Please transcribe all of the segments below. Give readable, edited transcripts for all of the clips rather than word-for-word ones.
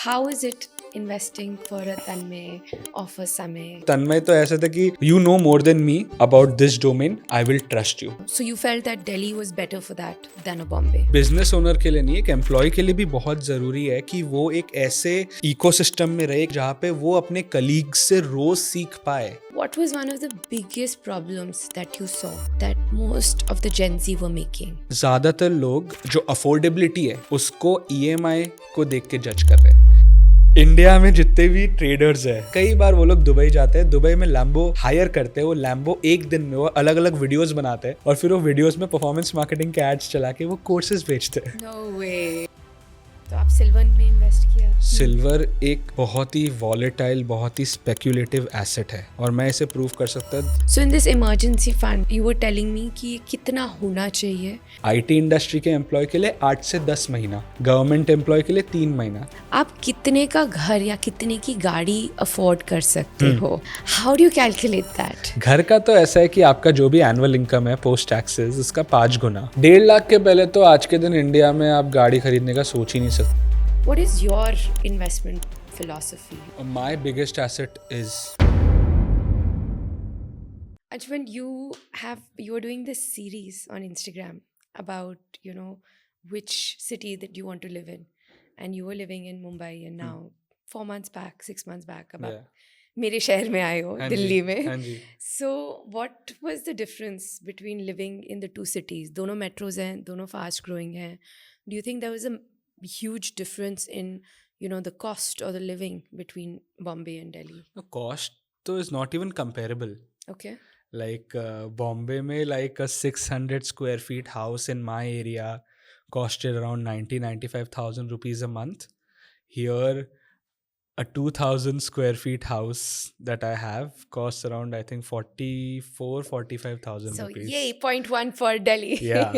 how is it investing for a Tanmay or for Samay? तन्मय तो ऐसा था कि you know more than me about this domain, I will trust you. So you felt that Delhi was better for that than a Bombay? Business owner के लिए नहीं, एक employ के लिए भी बहुत जरूरी है कि वो एक ऐसे इकोसिस्टम में रहे जहाँ पे वो अपने कलीग से रोज सीख पाए. What was one of the biggest problems that you saw that most of the Gen Z were making? ज्यादातर लोग जो अफोर्डेबिलिटी है उसको EMI को देख के जज कर रहे हैं. इंडिया में जितने भी ट्रेडर्स है, कई बार वो लोग दुबई जाते हैं, दुबई में लैम्बो हायर करते हैं, वो लैम्बो एक दिन में वो अलग अलग वीडियोस बनाते हैं और फिर वो वीडियोस में परफॉर्मेंस मार्केटिंग के एड्स चला के वो कोर्सेज बेचते हैं. No way. तो आप सिल्वर में इन्वेस्ट किया? सिल्वर एक बहुत ही वॉलेटाइल, बहुत ही स्पेक्यूलेटिव एसेट है और मैं इसे प्रूव कर सकता हूँ. So in this emergency fund, you were telling me कि ये कितना होना चाहिए? आईटी इंडस्ट्री के एम्प्लॉय के लिए 8 से 10 महीना, गवर्नमेंट एम्प्लॉय के लिए 3 महीना. आप कितने का घर या कितने की गाड़ी अफोर्ड कर सकते हो? How do you calculate that? घर का तो ऐसा है कि आपका जो भी एनुअल इनकम है पोस्ट टैक्सेस उसका 5 गुना. 1.5 लाख के पहले तो आज के दिन इंडिया में आप गाड़ी खरीदने का सोच ही नहीं सकते. What is your investment philosophy? My biggest asset is Ajman, you are doing this series on Instagram about, which city that you want to live in. And you were living in Mumbai and now 4 months back, 6 months back, about मेरे शहर में आए हो, दिल्ली में. हाँ जी. So what was the difference between living in the two cities? दोनों metros हैं, दोनों fast growing हैं. Do you think there was a huge difference in, the cost or the living between Bombay and Delhi? The cost though is not even comparable. Okay. Like Bombay में like a 600 square feet house in my area costed around 95,000 rupees a month. Here a 2,000 square feet house that I have costs around I think 45,000 So rupees. yay, 0.1 for Delhi. Yeah,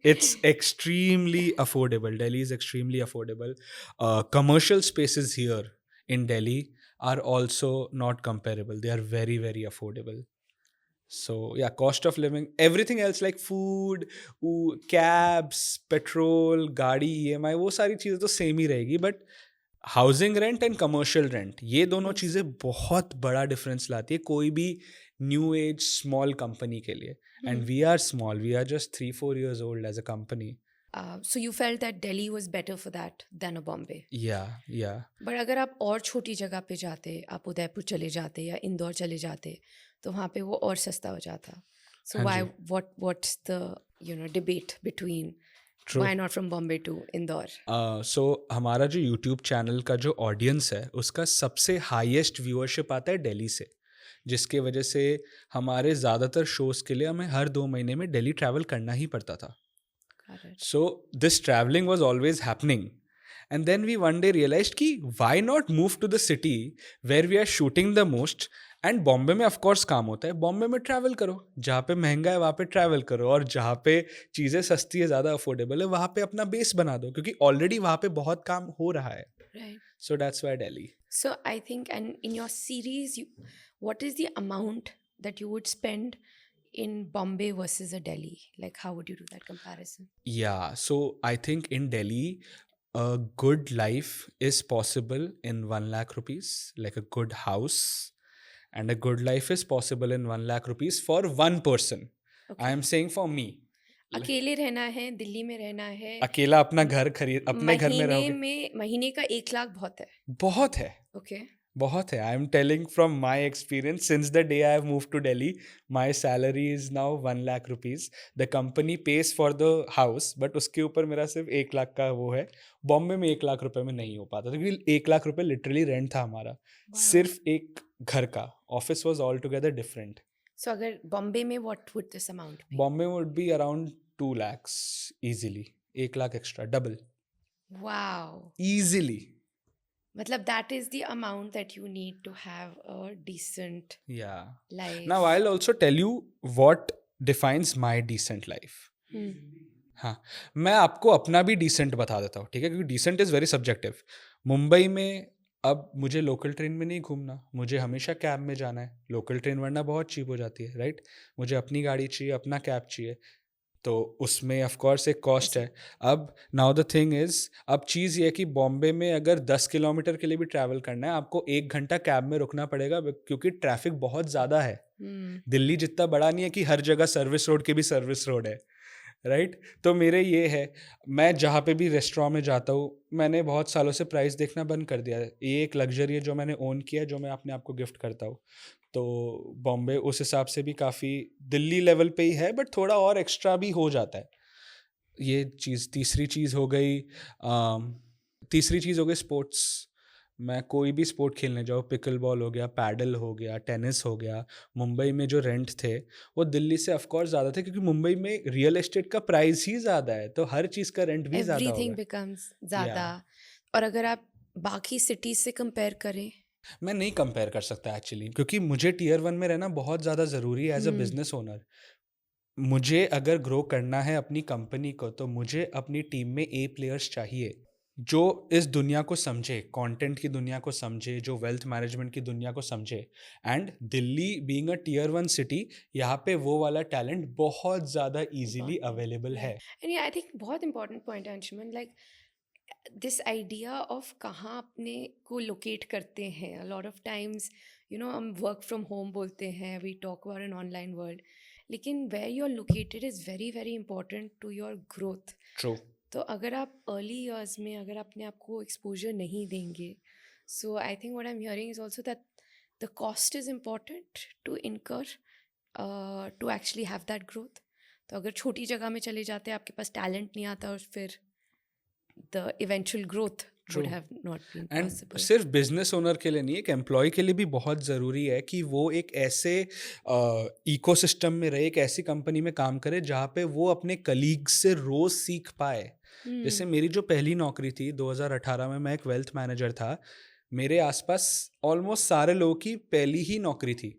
it's extremely affordable. Delhi is extremely affordable. Commercial spaces here in Delhi are also not comparable. They are very, very affordable. So yeah, cost of living, everything else like food, cabs, petrol, गाड़ी, EMI, वो सारी चीज़ें तो same ही रहेगी. But housing rent and commercial rent, ये दोनों चीज़ें बहुत बड़ा डिफरेंस लाती है कोई भी न्यू एज स्मॉल कंपनी के लिए. And we are small, we are just 3-4 years old as a company. So you felt that Delhi was better for that than a Bombay? Yeah. But अगर आप और छोटी जगह पे जाते, आप उदयपुर चले जाते या इंदौर चले जाते, तो वहाँ पे वो और सस्ता हो जाता. So what's the debate between True. why not from Bombay to Indore? So हमारा जो YouTube चैनल का जो ऑडियंस है उसका सबसे हाईएस्ट व्यूअरशिप आता है दिल्ली से, जिसके वजह से हमारे ज़्यादातर शोज़ के लिए हमें हर 2 महीने में दिल्ली ट्रैवल करना ही पड़ता था. So this traveling was always happening. And then we one day realized कि why not move to the city where we are shooting the most. And Bombay में ऑफकोर्स काम होता है, बॉम्बे में ट्रैवल करो, जहाँ पे महंगा है वहाँ पे ट्रैवल करो, और जहाँ पे चीज़ें सस्ती है, ज़्यादा अफोर्डेबल है, वहाँ पे अपना बेस बना दो, क्योंकि ऑलरेडी वहाँ पे बहुत काम हो रहा है. Right. So that's why Delhi. So I think, and in your series, what is the amount that you would spend in Bombay versus a Delhi? Like, how would you do that comparison? Yeah, so I think in Delhi, a good life is possible in 1 lakh rupees, like a good house. And a good life is possible in 1 lakh rupees for one person. Okay. I am saying for me. अकेले रहना है, दिल्ली में रहना है, अकेला अपना घर खरीद, अपने घर में रहोगे, महीने का 1 लाख बहुत है. बहुत है. Okay. बहुत है. I am telling from my experience, since the day I have moved to Delhi, my salary is now 1 lakh rupees. The company pays for the house, but उसके ऊपर मेरा सिर्फ 1 लाख का वो है. बॉम्बे में 1 लाख रुपए में नहीं हो पाता, क्योंकि 1 लाख रुपए लिटरली रेंट था हमारा. Wow. सिर्फ एक घर का. Office was altogether different. So अगर बॉम्बे में what would this amount be? Bombay would be around 2 lakhs easily. 1 lakh extra, double. Wow. Easily. मतलब that is the amount that you need to have a decent life. Now I'll also tell you what defines my decent life. हाँ, मैं आपको अपना भी decent बता देता हूँ, ठीक है, क्योंकि decent is very subjective. Mumbai में अब मुझे लोकल ट्रेन में नहीं घूमना, मुझे हमेशा कैब में जाना है. लोकल ट्रेन वरना बहुत चीप हो जाती है, राइट. मुझे अपनी गाड़ी चाहिए, अपना कैब चाहिए. तो उसमें ऑफ कोर्स एक कॉस्ट ऐसे है। अब नाउ द थिंग इज़, अब चीज़ ये है कि बॉम्बे में अगर 10 किलोमीटर के लिए भी ट्रैवल करना है, आपको 1 घंटा कैब में रुकना पड़ेगा क्योंकि ट्रैफ़िक बहुत ज़्यादा है। हम्म दिल्ली जितना बड़ा नहीं है कि हर जगह सर्विस रोड के भी सर्विस रोड है, राइट? तो मेरे ये है, मैं जहाँ पे भी रेस्टोरेंट में जाता हूँ, मैंने बहुत सालों से प्राइस देखना बंद कर दिया है। ये एक लग्ज़री है जो मैंने ओन किया है, जो मैं अपने आप को गिफ्ट करता हूँ। तो बॉम्बे उस हिसाब से भी काफ़ी दिल्ली लेवल पे ही है, बट थोड़ा और एक्स्ट्रा भी हो जाता है। ये चीज़ तीसरी चीज़ हो गई। तीसरी चीज़ हो गई स्पोर्ट्स। मैं कोई भी स्पोर्ट खेलने जाऊँ, पिकल बॉल हो गया, पैडल हो गया, टेनिस हो गया, मुंबई में जो रेंट थे वो दिल्ली से ऑफ कोर्स ज़्यादा थे, क्योंकि मुंबई में रियल एस्टेट का प्राइस ही ज़्यादा है, तो हर चीज़ का रेंट भी ज़्यादा एवरीथिंग होगा। बिकम्स या ज़्यादा। और अगर आप बाकी सिटीज से कंपेयर करें। मैं नहीं कंपेयर कर सकता एक्चुअली, क्योंकि मुझे टियर 1 में रहना बहुत ज़्यादा ज़रूरी है as a hmm business owner. मुझे अगर ग्रो करना है अपनी कंपनी को, तो मुझे अपनी टीम में ए प्लेयर्स चाहिए, जो इस दुनिया को समझे, कंटेंट की दुनिया को समझे, जो वेल्थ मैनेजमेंट की दुनिया को समझे। And Delhi being a tier 1 city, यहाँ पे वो वाला टैलेंट बहुत ज़्यादा इजीली important, अवेलेबल right? है। And yeah, I think बहुत important point है Anshuman, like this idea of कहाँ अपने को locate करते हैं। A lot of times, you know, हम work from home बोलते हैं, we talk about an online world, लेकिन where you're located is very very important to your growth. True. तो अगर आप अर्ली इयर्स में अगर अपने आप को एक्सपोजर नहीं देंगे, so I think what I am hearing is also that the cost is important to incur to actually have that growth. तो अगर छोटी जगह में चले जाते हैं, आपके पास टैलेंट नहीं आता, और फिर the eventual growth true. Would have not been and possible. सिर्फ बिजनेस ओनर के लिए नहीं, एक एम्प्लॉय के लिए भी बहुत ज़रूरी है कि वो एक ऐसे इकोसिस्टम में रहे, एक ऐसी कंपनी में काम करे जहाँ पे वो अपने कलीग से रोज़ सीख पाए। जैसे मेरी जो पहली नौकरी थी 2018 में, मैं एक वेल्थ मैनेजर था। मेरे आसपास ऑलमोस्ट सारे लोगों की पहली ही नौकरी थी,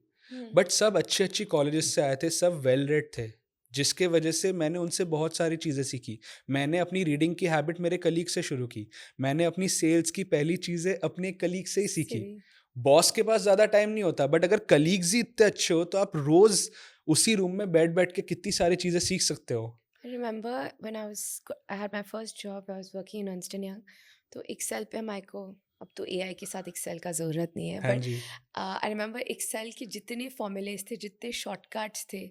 बट सब अच्छी अच्छी कॉलेजेस से आए थे, सब वेल रेड थे, जिसके वजह से मैंने उनसे बहुत सारी चीज़ें सीखी। मैंने अपनी रीडिंग की हैबिट मेरे कलीग से शुरू की। मैंने अपनी सेल्स की पहली चीज़ें अपने कलीग से ही सीखी। सही। बॉस के पास ज़्यादा टाइम नहीं होता, बट अगर कलीग्स ही इतने अच्छे हो, तो आप रोज़ उसी रूम में बैठ बैठ के कितनी सारी चीज़ें सीख सकते हो। I remember when I had my first job, I was working in Ernst and Young. तो एक्सेल पे हमारे को, अब तो एआई के साथ एक्सेल का ज़रूरत नहीं है, हाँ बट जी। आई रिमेंबर एक्सेल के जितने फॉर्मूलेज थे, जितने शॉर्टकट्स थे,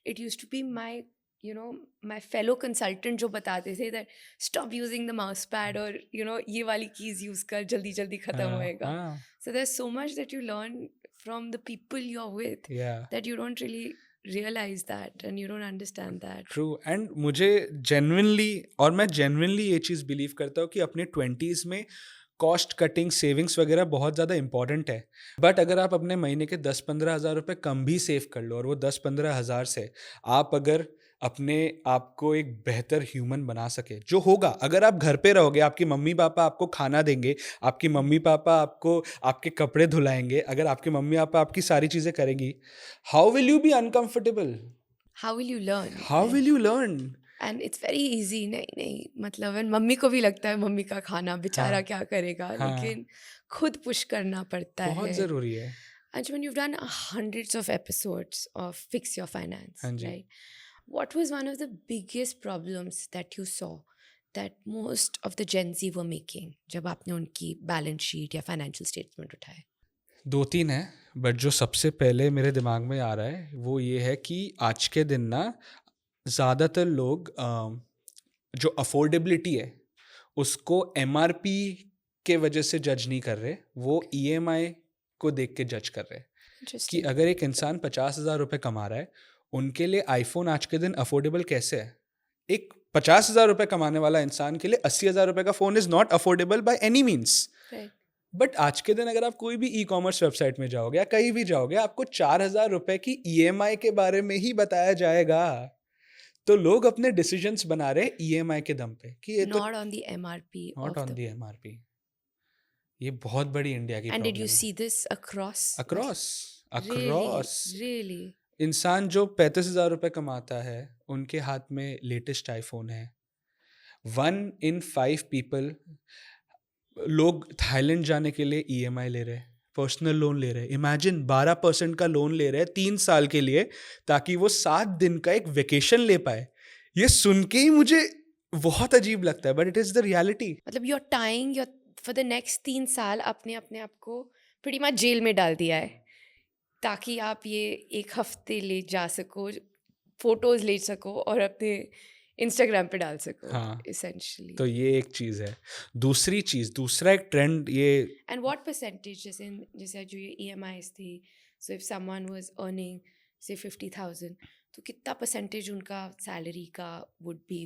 it use to be my, you know, my fellow consultant जो बताते थे that stop using the mouse pad, और यू नो ये वाली कीज़ यूज़ कर, जल्दी जल्दी ख़त्म हाँ, होएगा। हाँ, So there's so much that you learn from the people you're with या that you don't really realize that, and you don't understand that. True. And मुझे जेन्युइनली, और मैं जेन्युइनली ये चीज़ बिलीव करता हूँ कि अपने 20s में कॉस्ट कटिंग, सेविंग्स वगैरह बहुत ज़्यादा इंपॉर्टेंट है। बट अगर आप अपने महीने के 10-15 हज़ार रुपये कम भी सेव कर लो, और वो 10-15 हज़ार से आप अगर अपने आप को एक बेहतर ह्यूमन बना सके, जो होगा अगर आप घर पे रहोगे, आपकी मम्मी पापा आपको खाना देंगे, आपकी मम्मी पापा आपको आपके कपड़े धुलाएंगे, अगर आपके मम्मी पापा आपकी सारी चीज़ें करेंगी, how will you B uncomfortable? How will you learn? How will you learn? And it's very easy. नहीं नहीं, मतलब and मम्मी को भी लगता है मम्मी का खाना बेचारा हाँ, क्या करेगा, हाँ, लेकिन खुद पुश करना पड़ता बहुत है। ज़रूरी है। Anjuman, you've done hundreds of episodes of Fix Your Finance, हाँ जी। right? What was one of the biggest problems that you saw that most of the Gen Z were making जब आपने उनकी बैलेंस शीट या financial statement उठाए? 2-3 हैं, but जो सबसे पहले मेरे दिमाग में आ रहा है वो ये है कि आज के दिन ना ज़्यादातर लोग जो अफोर्डेबिलिटी है उसको एमआरपी के वजह से जज नहीं कर रहे, वो ईएमआई को देख के जज कर रहे हैं। कि Interesting. अगर एक इंसान 50,000 रुपये कमा रहा है, उनके लिए आईफोन आज के दिन अफोर्डेबल कैसे है? एक 50,000 रुपये कमाने वाला इंसान के लिए 80,000 रुपये का phone is not affordable by any means. Right. But आज के दिन अगर आप कोई भी ई कॉमर्स वेबसाइट में जाओगे या कहीं भी जाओगे, आपको 4,000 रुपये की ईएमआई के बारे में ही बताया जाएगा। तो लोग अपने डिसीजंस बना रहे हैं ईएमआई के दम पे, कि ये तो Not on the MRP not of on the. The MRP. ये बहुत बड़ी इंडिया की And did you प्रॉब्लम है। see this across? Across, Really, across really. इंसान जो 35,000 रुपये कमाता है, उनके हाथ में लेटेस्ट आईफोन है। 1 in 5 पीपल, लोग थाईलैंड जाने के लिए ईएमआई ले रहे हैं, पर्सनल लोन ले रहे हैं। इमेजिन 12% का लोन ले रहे हैं 3 साल के लिए, ताकि वो 7 दिन का एक वेकेशन ले पाए। ये सुन के ही मुझे बहुत अजीब लगता है, but it is the reality. मतलब you are tying your for the next 3 साल अपने अपने आप को pretty much जेल में डाल दिया है, ताकि आप ये एक हफ्ते ले जा सको, फोटोज ले सको और अपने इंस्टाग्राम पे डाल सको हाँ. essentially. तो ये एक चीज़ है. दूसरा एक ट्रेंड ये. And what percentage जैसे जो ये EMIs थी, so if someone was earning say 50,000, तो कितना परसेंटेज उनका सैलरी का would be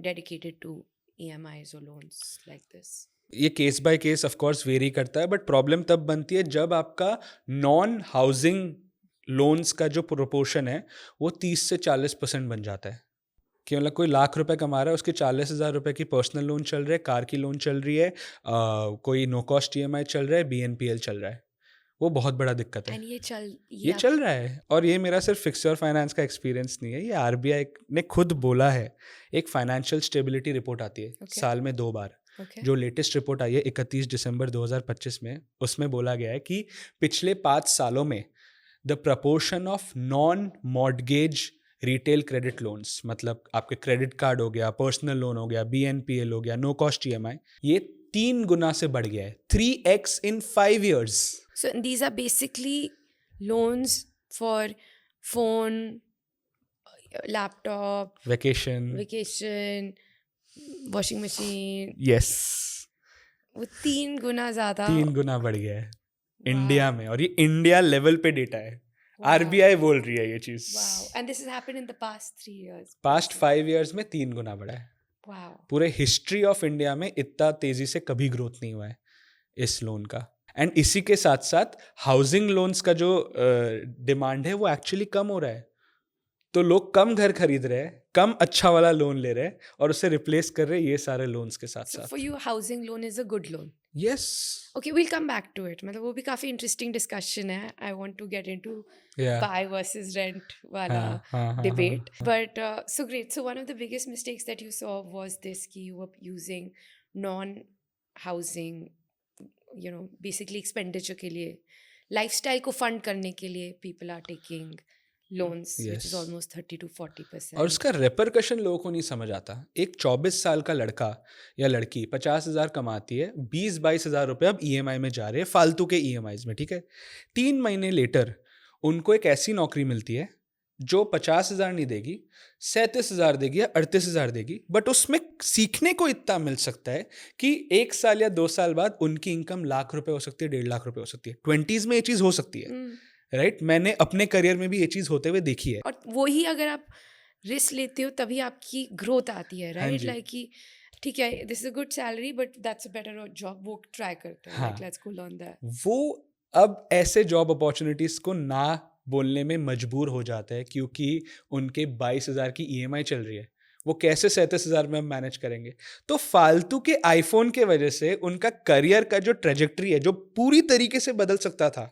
dedicated to EMIs or loans like this? ये case by case of course very करता है, बट प्रॉब्लम तब बनती है जब आपका नॉन हाउसिंग लोन्स का जो प्रोपोर्शन है वो 30 से 40% बन जाता है. कि मतलब कोई लाख रुपए कमा रहा है, उसके 40,000 रुपए की पर्सनल लोन चल रहा है, कार की लोन चल रही है, कोई नो कॉस्ट EMI चल रहा है, BNPL चल रहा है. वो बहुत बड़ा दिक्कत है. And ये चल रहा है. और ये मेरा सिर्फ फिक्स योर फाइनेंस का एक्सपीरियंस नहीं है, ये RBI ने खुद बोला है. एक फाइनेंशियल स्टेबिलिटी रिपोर्ट आती है साल में 2 बार. okay. जो लेटेस्ट रिपोर्ट आई है 31 दिसंबर 2025 में, उसमें बोला गया है कि पिछले 5 सालों में the proportion of non mortgage retail credit loans, मतलब आपके क्रेडिट कार्ड हो गया, पर्सनल लोन हो गया, BNPL हो गया, नो कॉस्ट EMI, ये 3 गुना से बढ़ गया है. 3x in 5 years. So these are basically loans for phone, laptop, Vacation. washing machine. Yes. वो 3 गुना ज्यादा. 3 गुना बढ़ गया है Wow. इंडिया में, और ये इंडिया लेवल पे डेटा है. Wow. RBI बोल रही है ये चीज. Wow. And this has happened in the past 3 years. Past 5 years में 3 गुना बढ़ा है. Wow. पूरे हिस्ट्री ऑफ इंडिया में इतना तेजी से कभी ग्रोथ नहीं हुआ है इस लोन का. एंड इसी के साथ साथ हाउसिंग लोन्स का जो डिमांड है वो एक्चुअली कम हो रहा है. तो लोग कम घर खरीद रहे हैं, कम अच्छा वाला लोन ले रहे हैं और उसे रिप्लेस कर रहे हैं ये सारे लोन्स के साथ So साथ. for you, housing loan is a good loan. Yes. Okay, we'll come back to it. मतलब वो भी काफी interesting discussion है. I want to get into buy versus rent वाला debate. But so great. So one of the biggest mistakes that you saw was this, कि you were using non-housing, basically expenditure के लिए, lifestyle को fund करने के लिए people are taking loans, which is almost 30 to 40%. और उसका repercussion लोगों को नहीं समझ आता. एक 24 साल का लड़का या लड़की 50,000 कमाती है, 20-22 हज़ार रुपये अब EMI में जा रहे हैं, फालतू के EMIs में. ठीक है, 3 महीने लेटर उनको एक ऐसी नौकरी मिलती है जो 50,000 नहीं देगी, 37,000 देगी या 38,000 देगी, बट उसमें सीखने को इतना मिल सकता है कि 1 साल या 2 साल बाद उनकी इनकम लाख रुपए हो सकती है, 1.5 लाख रुपए हो सकती है. 20s में ये चीज़ हो सकती है. राइट. मैंने अपने करियर में भी ये चीज़ होते हुए देखी है. और वही अगर आप रिस्क लेते हो तभी आपकी ग्रोथ आती है. राइट. जी. लाइक कि ठीक है, this is a good salary but that's a better job, वो ट्राई करते हैं. Let's go learn that. वो अब ऐसे जॉब अपॉर्चुनिटीज को ना बोलने में मजबूर हो जाता है क्योंकि उनके 22,000 की EMI चल रही है. वो कैसे 37,000 में मैनेज करेंगे? तो फालतू के आईफोन के वजह से उनका करियर का जो ट्रेजेक्ट्री है, जो पूरी तरीके से बदल सकता था,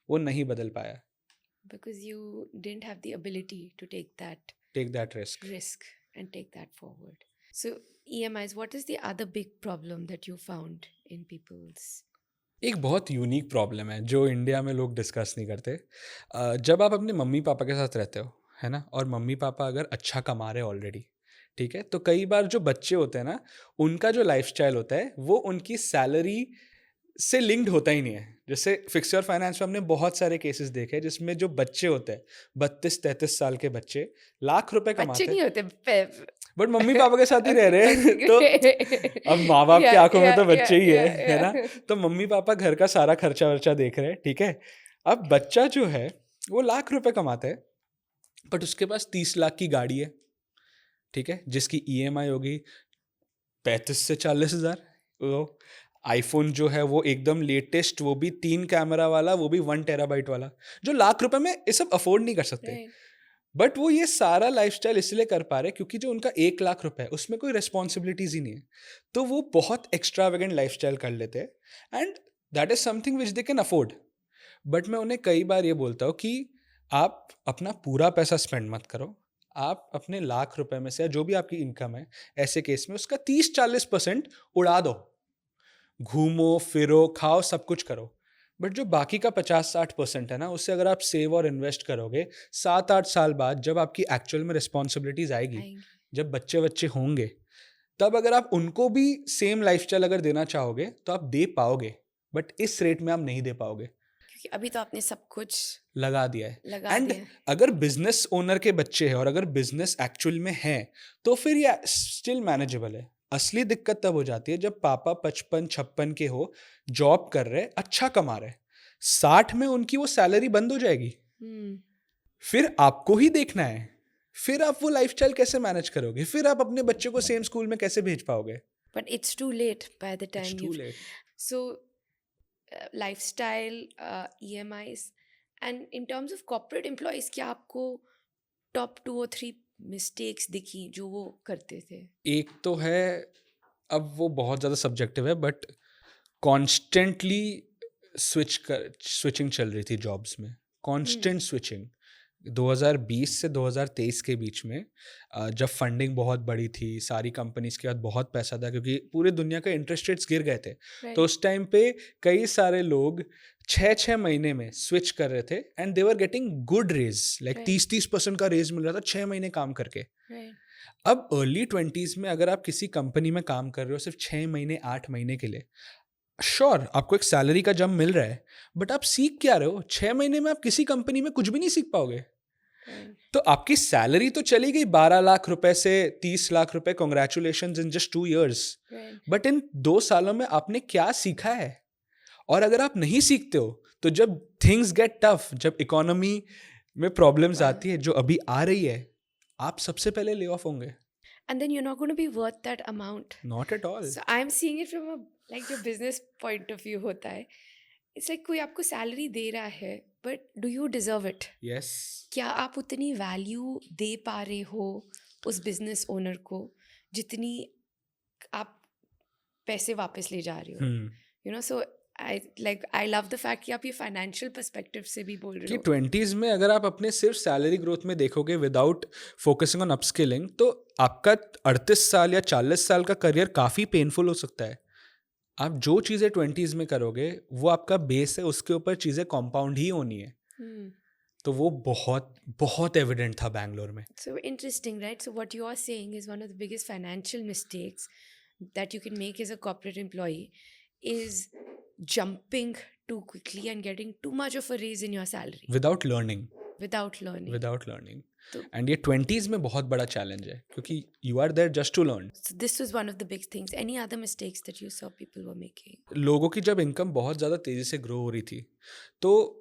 वो नहीं बदल पाया. Because you didn't have the ability to take that risk and take that forward. So EMIs, what is the other big problem that you found in people's? एक बहुत यूनिक प्रॉब्लम है जो इंडिया में लोग डिस्कस नहीं करते. जब आप अपने मम्मी पापा के साथ रहते हो, है ना, और मम्मी पापा अगर अच्छा कमा रहे ऑलरेडी, ठीक है, तो कई बार जो बच्चे होते हैं ना, उनका जो लाइफस्टाइल होता है वो उनकी सैलरी से लिंक्ड होता ही नहीं है. जैसे फिक्स योर फाइनेंस में हमने बहुत सारे केसेस देखे जिसमें जो बच्चे होते हैं 32-33 साल के बच्चे लाख रुपए कमाते नहीं होते, बट मम्मी पापा के साथ ही रह रहे हैं. तो अब माँ बाप की आंखों में तो बच्चे ही है ना. तो मम्मी पापा घर का सारा खर्चा वर्चा देख रहे हैं. ठीक है, अब बच्चा जो है वो लाख रुपए कमाता है बट उसके पास 30 लाख की गाड़ी है. ठीक है, जिसकी EMI होगी 35 से 40 हज़ार. आईफोन जो है वो एकदम लेटेस्ट, वो भी 3 कैमरा वाला, वो भी 1 टेराबाइट वाला, जो लाख रुपए में ये सब अफोर्ड नहीं कर सकते. बट वो ये सारा लाइफस्टाइल इसलिए कर पा रहे क्योंकि जो उनका 1 लाख रुपए है उसमें कोई रिस्पॉन्सिबिलिटीज ही नहीं है. तो वो बहुत एक्स्ट्रावेगेंट लाइफस्टाइल कर लेते हैं and that is something which they can afford. But मैं उन्हें कई बार ये बोलता हूँ कि आप अपना पूरा पैसा स्पेंड मत करो. आप अपने लाख रुपए में से जो भी आपकी इनकम है, ऐसे केस में उसका 30-40% उड़ा दो. घूमो फिरो खाओ सब कुछ करो, बट जो बाकी का 50-60% है ना, उससे अगर आप सेव और इन्वेस्ट करोगे, 7-8 साल बाद जब आपकी एक्चुअल में रिस्पॉन्सिबिलिटीज आएगी, आएंगे। जब बच्चे बच्चे होंगे, तब अगर आप उनको भी सेम लाइफस्टाइल अगर देना चाहोगे तो आप दे पाओगे, बट इस रेट में आप नहीं दे पाओगे, क्योंकि अभी तो आपने सब कुछ लगा दिया है। लगा एंड दिया है। अगर बिजनेस ओनर के बच्चे हैं और अगर बिजनेस एक्चुअल में है, तो फिर ये स्टिल मैनेजेबल है। असली दिक्कत तब हो जाती है जब पापा 55-56 के हो, जॉब कर रहे, अच्छा कमा रहे, 60 में उनकी वो सैलरी बंद हो जाएगी, हम्म। फिर आपको ही देखना है, फिर आप वो लाइफस्टाइल कैसे मैनेज करोगे, फिर आप अपने बच्चे को सेम स्कूल में कैसे भेज पाओगे? But it's too late by the it's time to you've late. so lifestyle, EMIs, and in terms of corporate employees, क्या आपको टॉप 2 और 3 मिस्टेक्स दिखी जो वो करते थे? एक तो है, अब वो बहुत ज़्यादा सब्जेक्टिव है, बट कॉन्स्टेंटली स्विचिंग चल रही थी जॉब्स में, कांस्टेंट स्विचिंग। 2020 से 2023 के बीच में जब फंडिंग बहुत बड़ी थी, सारी कंपनीज के पास बहुत पैसा था क्योंकि पूरी दुनिया का इंटरेस्ट रेट्स गिर गए थे, तो Right. उस टाइम पे कई सारे लोग 6-6 महीने में स्विच कर रहे थे and they were getting good raise, like Right. 30% का रेज मिल रहा था 6 महीने काम करके। Right. अब अर्ली 20s में अगर आप किसी कंपनी में काम कर रहे हो सिर्फ 6 महीने 8 महीने के लिए, श्योर आपको एक सैलरी का जंप मिल रहा है, बट आप सीख क्या रहे हो? 6 महीने में आप किसी कंपनी में कुछ भी नहीं सीख पाओगे। Right. तो आपकी सैलरी तो चली गई 12 लाख रुपए से 30 लाख रुपए, congratulation in just 2 years, Right. But in 2 सालों में आपने क्या सीखा है? और अगर आप नहीं सीखते हो, तो जब थिंग्स गेट टफ, जब इकोनॉमी में प्रॉब्लम्स Wow. आती है जो अभी आ रही है, आप सबसे पहले ले ऑफ होंगे। And then you're not going to be worth that amount. Not at all. So I'm seeing it from a like जो business point of view होता है. It's like कोई आपको सैलरी दे रहा है, but do you deserve it? Yes. क्या आप उतनी वैल्यू दे पा रहे हो उस बिजनेस ओनर को जितनी आप पैसे वापस ले जा रहे हो? You know, so I love the fact कि आप ये फाइनेंशियल पर्सपेक्टिव से भी बोल रहे कि हो. 20s में अगर आप अपने सिर्फ सैलरी ग्रोथ में देखोगे विदाउट फोकसिंग ऑन अपस्किलिंग, तो आपका 38 साल या 40 साल का करियर काफ़ी पेनफुल हो सकता है। आप जो चीज़ें 20s में करोगे वो आपका बेस है, उसके ऊपर चीज़ें कॉम्पाउंड ही होनी है। तो वो बहुत बहुत एविडेंट था बैंगलोर में। So interesting, right? So what you are saying is one of the biggest financial mistakes that you can make as a corporate employee is jumping too quickly and getting too much of a raise in your salary without learning, without learning. Without learning. तो- and ये 20s में बहुत बड़ा challenge है क्योंकि you are there just to learn. So this was one of the big things. Any other mistakes that you saw people were making? लोगों की जब इनकम बहुत ज़्यादा तेज़ी से ग्रो हो रही थी, तो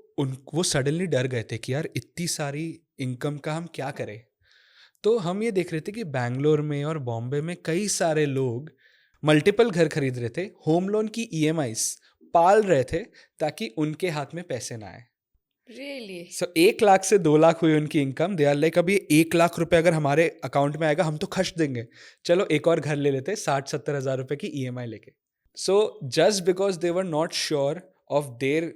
वो सडनली डर गए थे कि यार इतनी सारी इनकम का हम क्या करें। तो हम ये देख रहे थे कि बैंगलोर में और बॉम्बे में कई सारे लोग मल्टीपल घर खरीद रहे थे, होम लोन की EMIs पाल रहे थे ताकि उनके हाथ में पैसे ना आए। Really? सो 1 लाख से 2 लाख हुई उनकी इनकम, दे आर लाइक अभी 1 लाख रुपए अगर हमारे अकाउंट में आएगा हम तो खर्च देंगे, चलो एक और घर ले लेते 60-70 हज़ार रुपए की EMI लेके। So just because they were not sure of their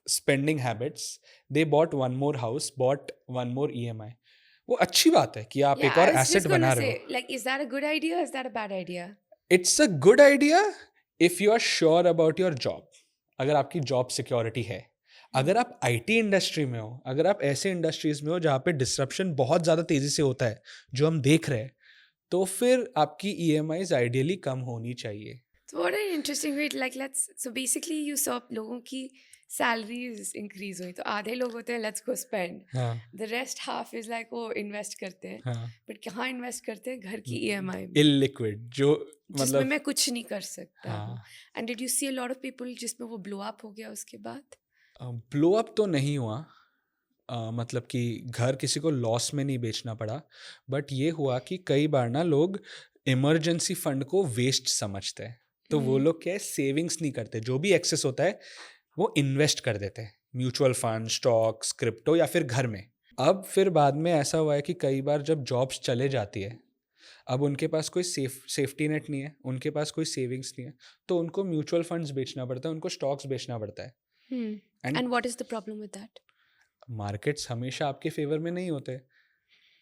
spending habits, they bought one more house, bought one more EMI। वो अच्छी बात है कि आप एक और I was एसेट just बना gonna रहे say, हो। like, is that a good idea or is that a bad idea? It's a good idea if you are sure about your job, अगर आपकी जॉब सिक्योरिटी है। अगर आप IT industry में हो, अगर आप ऐसे इंडस्ट्रीज में हो जहाँ पे डिसरप्शन बहुत ज़्यादा तेज़ी से होता है जो हम देख रहे हैं, तो फिर आपकी EMIs आइडियली कम होनी चाहिए। So what an interesting way. Like, so basically you saw लोगों की salaries increase हुई, तो आधे लोग होते हैं let's go spend. हाँ The rest half is like oh invest करते हैं. हाँ। But कहाँ invest करते हैं? घर की EMI में, इलिक्विड जो जिसमें मतलब मैं कुछ नहीं कर सकता हूँ. हाँ, And did you see a lot of people जिसमें वो blow up हो गया उसके बाद? ब्लो अप तो नहीं हुआ, मतलब कि घर किसी को लॉस में नहीं बेचना पड़ा, बट ये हुआ कि कई बार ना लोग इमरजेंसी फंड को वेस्ट समझते हैं, तो वो लोग क्या है सेविंग्स नहीं करते, जो भी एक्सेस होता है वो इन्वेस्ट कर देते हैं म्यूचुअल फंड, स्टॉक्स, क्रिप्टो या फिर घर में। अब फिर बाद में ऐसा हुआ है कि कई बार जब जॉब्स चले जाती है, अब उनके पास कोई सेफ्टी नेट नहीं है, उनके पास कोई सेविंग्स नहीं है, तो उनको म्यूचुअल फंड्स बेचना पड़ता है, उनको स्टॉक्स बेचना पड़ता है। And what is the problem with that? Markets हमेशा आपके फेवर में नहीं होते।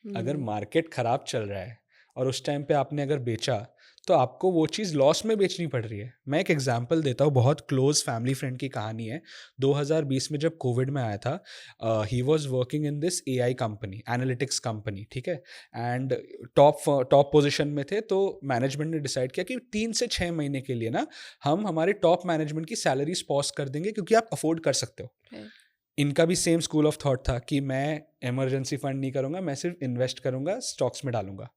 अगर मार्केट खराब चल रहा है और उस टाइम पे आपने अगर बेचा तो आपको वो चीज़ लॉस में बेचनी पड़ रही है। मैं एक एग्जांपल देता हूँ, बहुत क्लोज फैमिली फ्रेंड की कहानी है। 2020 में जब कोविड में आया था, he was working in this AI company, analytics company, ठीक है, एंड टॉप पोजीशन में थे। तो मैनेजमेंट ने डिसाइड किया कि 3 से 6 महीने के लिए ना हम हमारे टॉप मैनेजमेंट की सैलरीज पॉज कर देंगे, क्योंकि आप अफोर्ड कर सकते हो। Right. इनका भी सेम स्कूल ऑफ थॉट था कि मैं इमरजेंसी फंड नहीं करूंगा, मैं सिर्फ इन्वेस्ट करूंगा, स्टॉक्स में डालूंगा।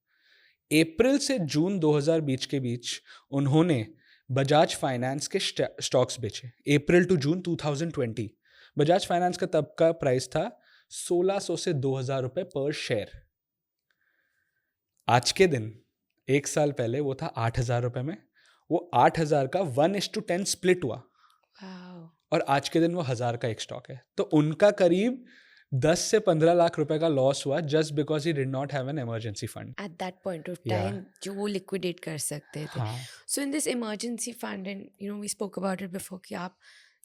अप्रैल से जून 2020 के बीच उन्होंने बजाज फाइनेंस के स्टॉक्स बेचे। अप्रैल टू जून 2020 बजाज फाइनेंस का तब का प्राइस था 1600 से 2000 रुपए पर शेयर। आज के दिन 1 साल पहले वो था 8000 रुपए में। वो 8000 का 1:10 स्प्लिट हुआ Wow. और आज के दिन वो 1000 का एक स्टॉक है। तो उनका करीब 10 से 15 लाख रुपए का लॉस हुआ just because he did not have an emergency fund. At that point of Yeah. time, जो वो liquidate कर सकते थे. हाँ So in this emergency fund, and we spoke about it before, कि आप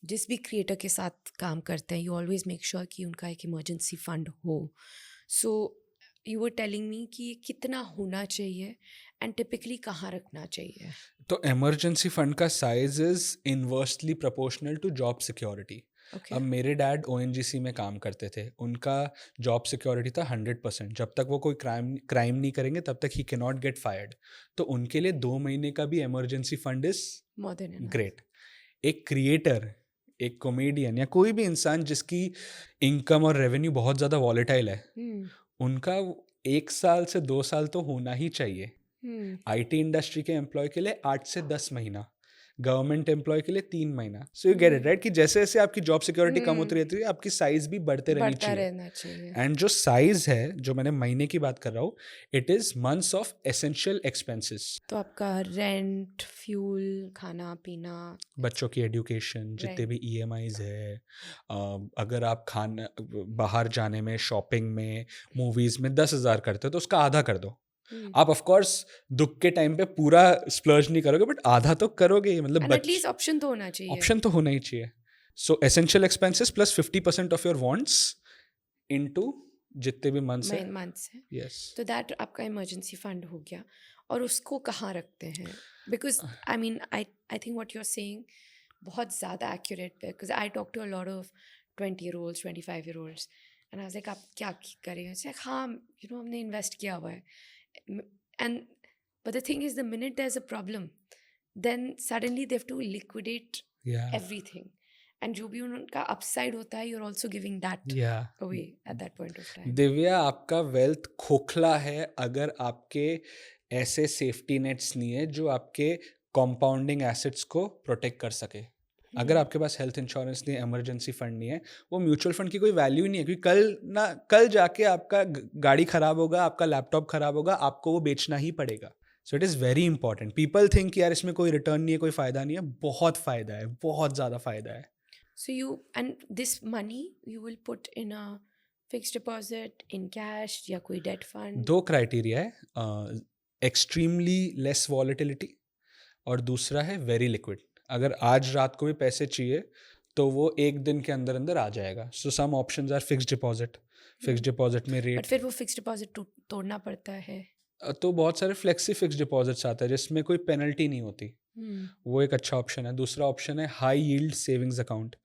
जिस भी क्रिएटर के साथ काम करते हैं, you always make sure कि उनका एक emergency fund हो. So you were telling me कि ये कितना होना चाहिए and typically कहाँ रखना चाहिए. तो इमरजेंसी फंड का size is inversely proportional to job security. Okay. अब मेरे डैड ओएनजीसी में काम करते थे, उनका जॉब सिक्योरिटी था 100%। जब तक वो कोई क्राइम नहीं करेंगे तब तक he can not get fired. तो उनके लिए 2 महीने का भी emergency fund is More than enough. Great. एक क्रिएटर, एक कॉमेडियन या कोई भी इंसान जिसकी इनकम और रेवेन्यू बहुत ज़्यादा वॉलेटाइल है, Hmm. उनका 1 साल से 2 साल तो होना ही चाहिए। Hmm. आईटी इंडस्ट्री के एम्प्लॉय के लिए 8 से 10 महीना, गवर्नमेंट एम्प्लॉय के लिए 3 महीना। So you get it right कि जैसे जैसे आपकी जॉब सिक्योरिटी कम होती रहती है, आपकी साइज भी बढ़ते रहनी बढ़ता चाहिए। रहना चाहिए. एंड जो साइज है, जो मैंने महीने की बात कर रहा हूँ, it is months of essential expenses. तो आपका रेंट, फ्यूल, खाना पीना. बच्चों की एजुकेशन, जितने भी ईएमआईज है, अगर आप खाना बाहर जाने में, शॉपिंग में, मूवीज में 10,000 करते हो तो उसका आधा कर दो। Hmm. आप ऑफ कोर्स दुख के टाइम पे पूरा स्प्लर्ज नहीं करोगे, बट आधा तो करोगे ही। मतलब And at least option तो होना चाहिए. ऑप्शन तो होना ही चाहिए। सो essential expenses plus 50% of your wants into जितने भी मंथ्स है। मंथ्स है. यस। तो दैट आपका इमरजेंसी फंड हो गया. और उसको कहाँ रखते हैं? Because I mean I think what you are saying बहुत ज़्यादा एक्यूरेट है. Because I talk to a lot of 20-year-olds, 25-year-olds, and I was like आप क्या करें? हाँ, हमने इन्वेस्ट किया हुआ है. And but the thing is, the minute there's a problem, then suddenly they have to liquidate या everything. And जो भी उनका upside होता है, you're also giving that या away at that point of time. Divya, आपका वेल्थ खोखला है अगर आपके ऐसे सेफ्टी नेट्स नहीं है जो आपके कंपाउंडिंग एसेट्स को प्रोटेक्ट कर सके। अगर आपके पास हेल्थ इंश्योरेंस नहीं है, इमरजेंसी फंड नहीं है, वो म्यूचुअल फंड की कोई वैल्यू ही नहीं है। क्योंकि कल जाके आपका गाड़ी खराब होगा, आपका लैपटॉप खराब होगा, आपको वो बेचना ही पड़ेगा। So it is very important. People think यार इसमें कोई रिटर्न नहीं है, कोई फायदा नहीं है। बहुत फायदा है, बहुत ज़्यादा फायदा है। So and this money you will put in a fixed deposit, in cash या कोई debt fund. 2 क्राइटेरिया है, एक्सट्रीमली लेस वॉलेटिलिटी और दूसरा है वेरी लिक्विड। अगर आज रात को भी पैसे चाहिए तो वो 1 दिन के अंदर अंदर आ जाएगा। So some options are fixed deposit. Fixed deposit में But रेट, फिर वो fixed deposit तोड़ना पड़ता है. तो बहुत सारे फ्लेक्सी फिक्स्ड डिपॉजिट्स आते हैं जिसमें कोई पेनल्टी नहीं होती। वो एक अच्छा ऑप्शन है। दूसरा ऑप्शन है हाई यील्ड सेविंग्स अकाउंट।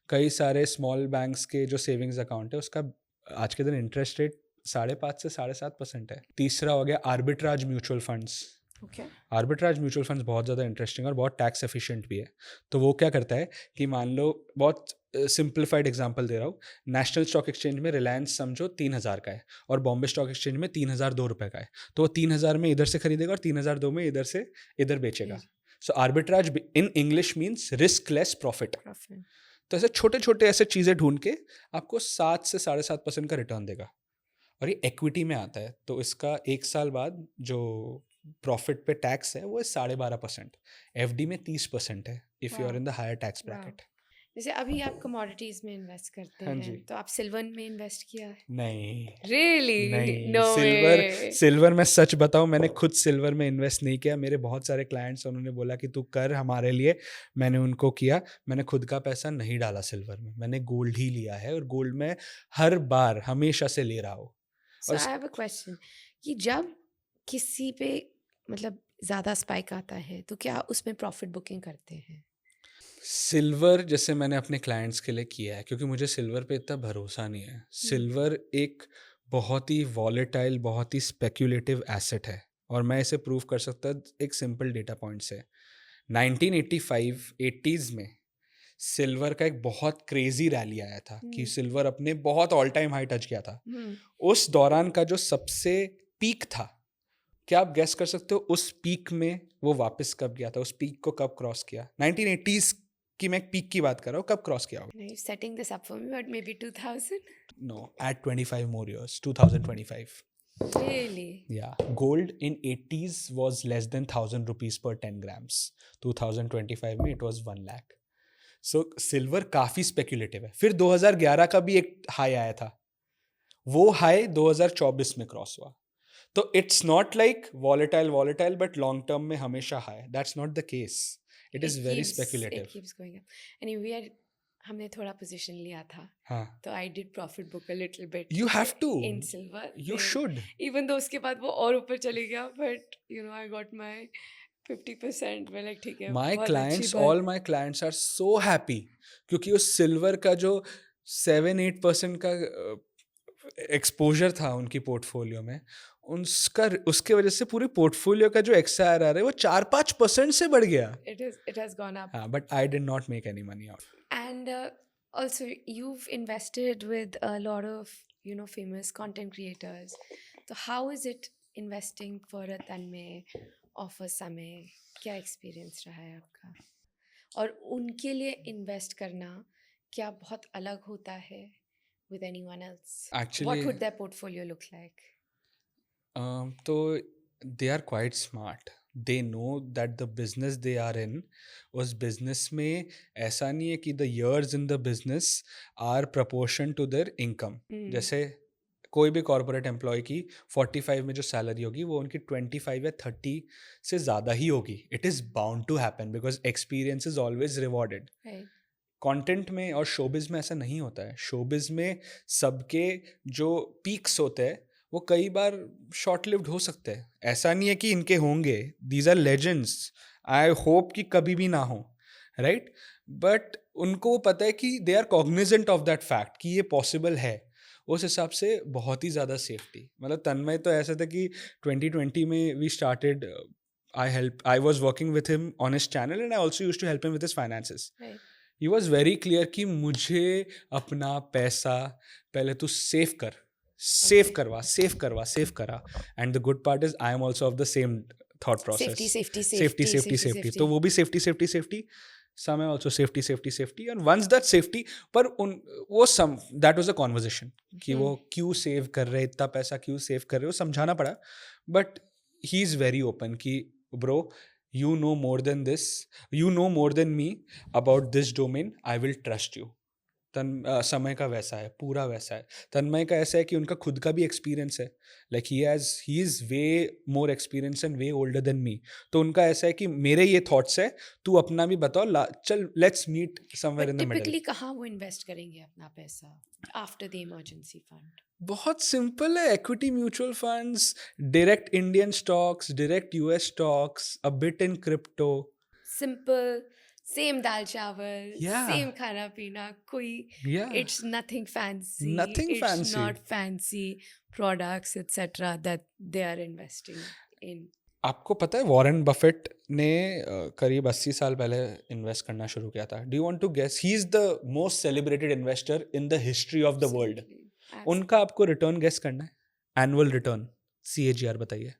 कई सारे स्मॉल बैंक्स के जो सेविंग्स अकाउंट है उसका आज के दिन इंटरेस्ट रेट 5.5 से 7.5% है। तीसरा हो गया arbitrage mutual funds. Okay. Arbitrage mutual funds बहुत ज़्यादा इंटरेस्टिंग और बहुत टैक्स एफिशिएंट भी है। तो वो क्या करता है कि मान लो, बहुत सिंप्लीफाइड एग्जांपल दे रहा हूँ, नेशनल स्टॉक एक्सचेंज में रिलायंस समझो 3000 का है और बॉम्बे स्टॉक एक्सचेंज में 3002 रुपये का है। तो वो 3000 में इधर से खरीदेगा और 3002 में इधर से इधर बेचेगा। So arbitrage in English means riskless profit. Profit. तो ऐसे छोटे छोटे ऐसे चीज़ें ढूंढ के आपको 7 से 7.5% का रिटर्न देगा और ये इक्विटी में आता है। तो इसका 1 साल बाद जो प्रॉफिट पे टैक्स है वो 12.5%। एफडी में 30% है if you are in the higher tax bracket. जैसे अभी आप कमोडिटीज में इन्वेस्ट करते हाँ हैं, जी। तो आप सिल्वर में इन्वेस्ट किया है? नहीं Really? नहीं, No way. सिल्वर मैं सच बताऊं, मैंने खुद सिल्वर में इन्वेस्ट नहीं किया। मेरे बहुत सारे क्लाइंट्स, उन्होंने बोला कि तू कर हमारे लिए, मैंने उनको किया। मैंने खुद का पैसा नहीं डाला सिल्वर में, मैंने गोल्ड ही लिया है और गोल्ड में हर बार हमेशा से ले रहा हूँ। So I have a question कि जब किसी पे मतलब ज़्यादा स्पाइक आता है तो क्या उसमें प्रॉफिट बुकिंग करते हैं? सिल्वर जैसे मैंने अपने क्लाइंट्स के लिए किया है, क्योंकि मुझे सिल्वर पे इतना भरोसा नहीं है। हुँ, सिल्वर एक बहुत ही वॉलेटाइल, बहुत ही स्पेक्युलेटिव एसेट है, और मैं इसे प्रूव कर सकता एक सिंपल डेटा पॉइंट से। 1985 80s में सिल्वर का एक बहुत क्रेजी रैली आया था कि हुँ, सिल्वर अपने बहुत ऑल टाइम हाई टच किया था। हुँ। उस दौरान का जो सबसे पीक था, क्या आप गेस कर सकते हो उस पीक में वो वापस कब गया था? उस पीक को कब क्रॉस किया? 1980s की मैं पीक की बात कर रहा हूँ, कब क्रॉस किया होगा? Now you're setting this up for me, but maybe 2000? No, at 25 more years, 2025. Really? Yeah, gold in 80s was less than 1000 rupees per 10 grams. 2025 में it was 1 lakh. So silver काफी स्पेक्युलेटिव है। फिर 2011 का भी एक high आया था, वो हाई 2024 में क्रॉस हुआ। तो it's not like volatile volatile, but long term में हमेशा high, that's not the case. It is very It speculative. keeps going up. Anyway, हमने थोड़ा पोजीशन लिया था, हाँ, तो I did profit book a little bit you have to, in silver. You then should. Even though उसके बाद वो और ऊपर चले गया, बट आई गॉट माय 50%। मैं लाइक ठीक है, माई बहुत अच्छी क्लाइंट्स, बात। All my clients are so happy, क्योंकि उस सिल्वर का जो 7-8% का एक्सपोजर था उनकी पोर्टफोलियो में, उसका उसके वजह से पूरी पोर्टफोलियो का जो XIRR है वो 4-5% से बढ़ गया। It has gone up. हाँ, but I did not make any money out. And also, you've invested with a lot of, famous content creators. So how is it investing for a Tanmay or for Samay? क्या experience रहा है आपका? और उनके लिए invest करना क्या बहुत अलग होता है with anyone else? Actually What would their portfolio look like? तो they are quite smart, they know that the business they are in, उस बिजनेस में ऐसा नहीं है कि the years in the business are proportion to their income. Hmm. जैसे कोई भी कॉर्पोरेट एम्प्लॉय की 45 में जो सैलरी होगी वो उनकी 25 या 30 से ज़्यादा ही होगी। It is bound to happen because experience is always rewarded. Right. Content में और शोबिज में ऐसा नहीं होता है। शोबिज में सबके जो पीक्स होते हैं वो कई बार शॉर्ट लिव्ड हो सकते हैं, ऐसा नहीं है कि इनके होंगे। These are legends, I hope कि कभी भी ना हो, राइट? बट उनको पता है कि they are cognizant of that fact कि ये पॉसिबल है। उस हिसाब से बहुत ही ज़्यादा सेफ्टी। मतलब तन्मय तो ऐसा था कि 2020 में we started, I was working with him on his channel and I also use to help him with his finances. Right. He was very clear कि मुझे अपना पैसा पहले तू सेव कर, सेव Okay. करवा, सेव करवा, सेव करा। And the good part is I am also of the same thought process. Safety, safety, safety safety, safety safety, safety, तो safety. वो भी सेफ्टी सेफ्टी सेफ्टी, सम है also safety safety safety. And once that safety, पर उन वो some that was a conversation कि वो क्यों सेव कर रहे, इतना पैसा क्यों सेव कर रहे हो, समझाना पड़ा। But he is very open कि bro, you know more than this, you know more than me about this domain, I will trust you। समय का वैसा है, पूरा वैसा है। तन्मय का ऐसा है कि उनका खुद का भी एक्सपीरियंस है, like he is way more experience and way older than me. तो उनका ऐसा है कि मेरे ये थॉट्स है, तू अपना भी बताओ, चल let's meet somewhere but in the middle. Typically कहाँ वो इन्वेस्ट करेंगे अपना पैसा आफ्टर द इमरजेंसी फंड? बहुत सिंपल है, equity mutual funds, direct Indian stocks, direct US stocks, a bit in crypto. Simple, same दाल चावल, या सेम खाना पीना, कोई या it's nothing fancy, nothing it's fancy. Not fancy products etcetera that they are investing in. आपको पता है वॉरेन बफेट ने करीब 80 साल पहले इन्वेस्ट करना शुरू किया था। Do you want to guess? He is the most celebrated investor in the history of the world. Absolutely, उनका absolutely. आपको रिटर्न गेस करना है, एनुअल रिटर्न, CAGR बताइए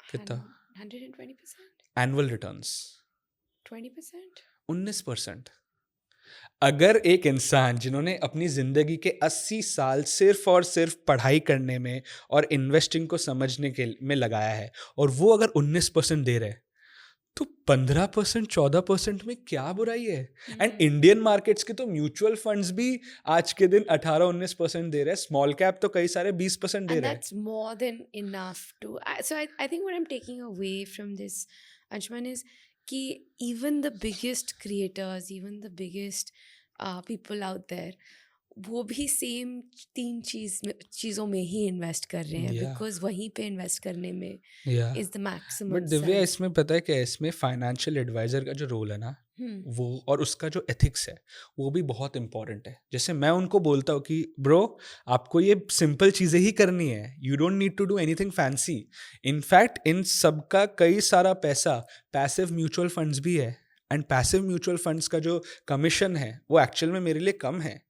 कितना? 120%? Annual returns 20%? 19%। अगर एक इंसान जिन्होंने अपनी ज़िंदगी के 80 साल सिर्फ और सिर्फ पढ़ाई करने में और इन्वेस्टिंग को समझने के में लगाया है, और वो अगर 19% दे रहे हैं, तो 15% 14% में क्या बुराई है? एंड इंडियन मार्केट्स के तो म्यूचुअल फंड्स भी आज के दिन 18-19% दे रहे हैं, स्मॉल कैप तो कई सारे 20% दे And रहे हैं। that's more than enough to. I think what I'm taking away from this, Anshuman, is कि even the biggest creators, even the biggest people out there, वो भी सेम 3 चीज़ों में ही इन्वेस्ट कर रहे हैं, या बिकॉज़ वहीं पे इन्वेस्ट करने में या is the but maximum Divya, sense. इसमें पता है क्या है, इसमें फाइनेंशियल एडवाइजर का जो रोल है ना, हुँ, वो और उसका जो एथिक्स है वो भी बहुत इंपॉर्टेंट है। जैसे मैं उनको बोलता हूँ कि ब्रो, आपको ये सिंपल चीज़ें ही करनी है, you don't need to do anything fancy. In fact इन सब का कई सारा पैसा पैसिव म्यूचुअल फंड्स भी है, एंड पैसिव म्यूचुअल फंड्स का जो कमीशन है वो एक्चुअल में मेरे लिए कम है,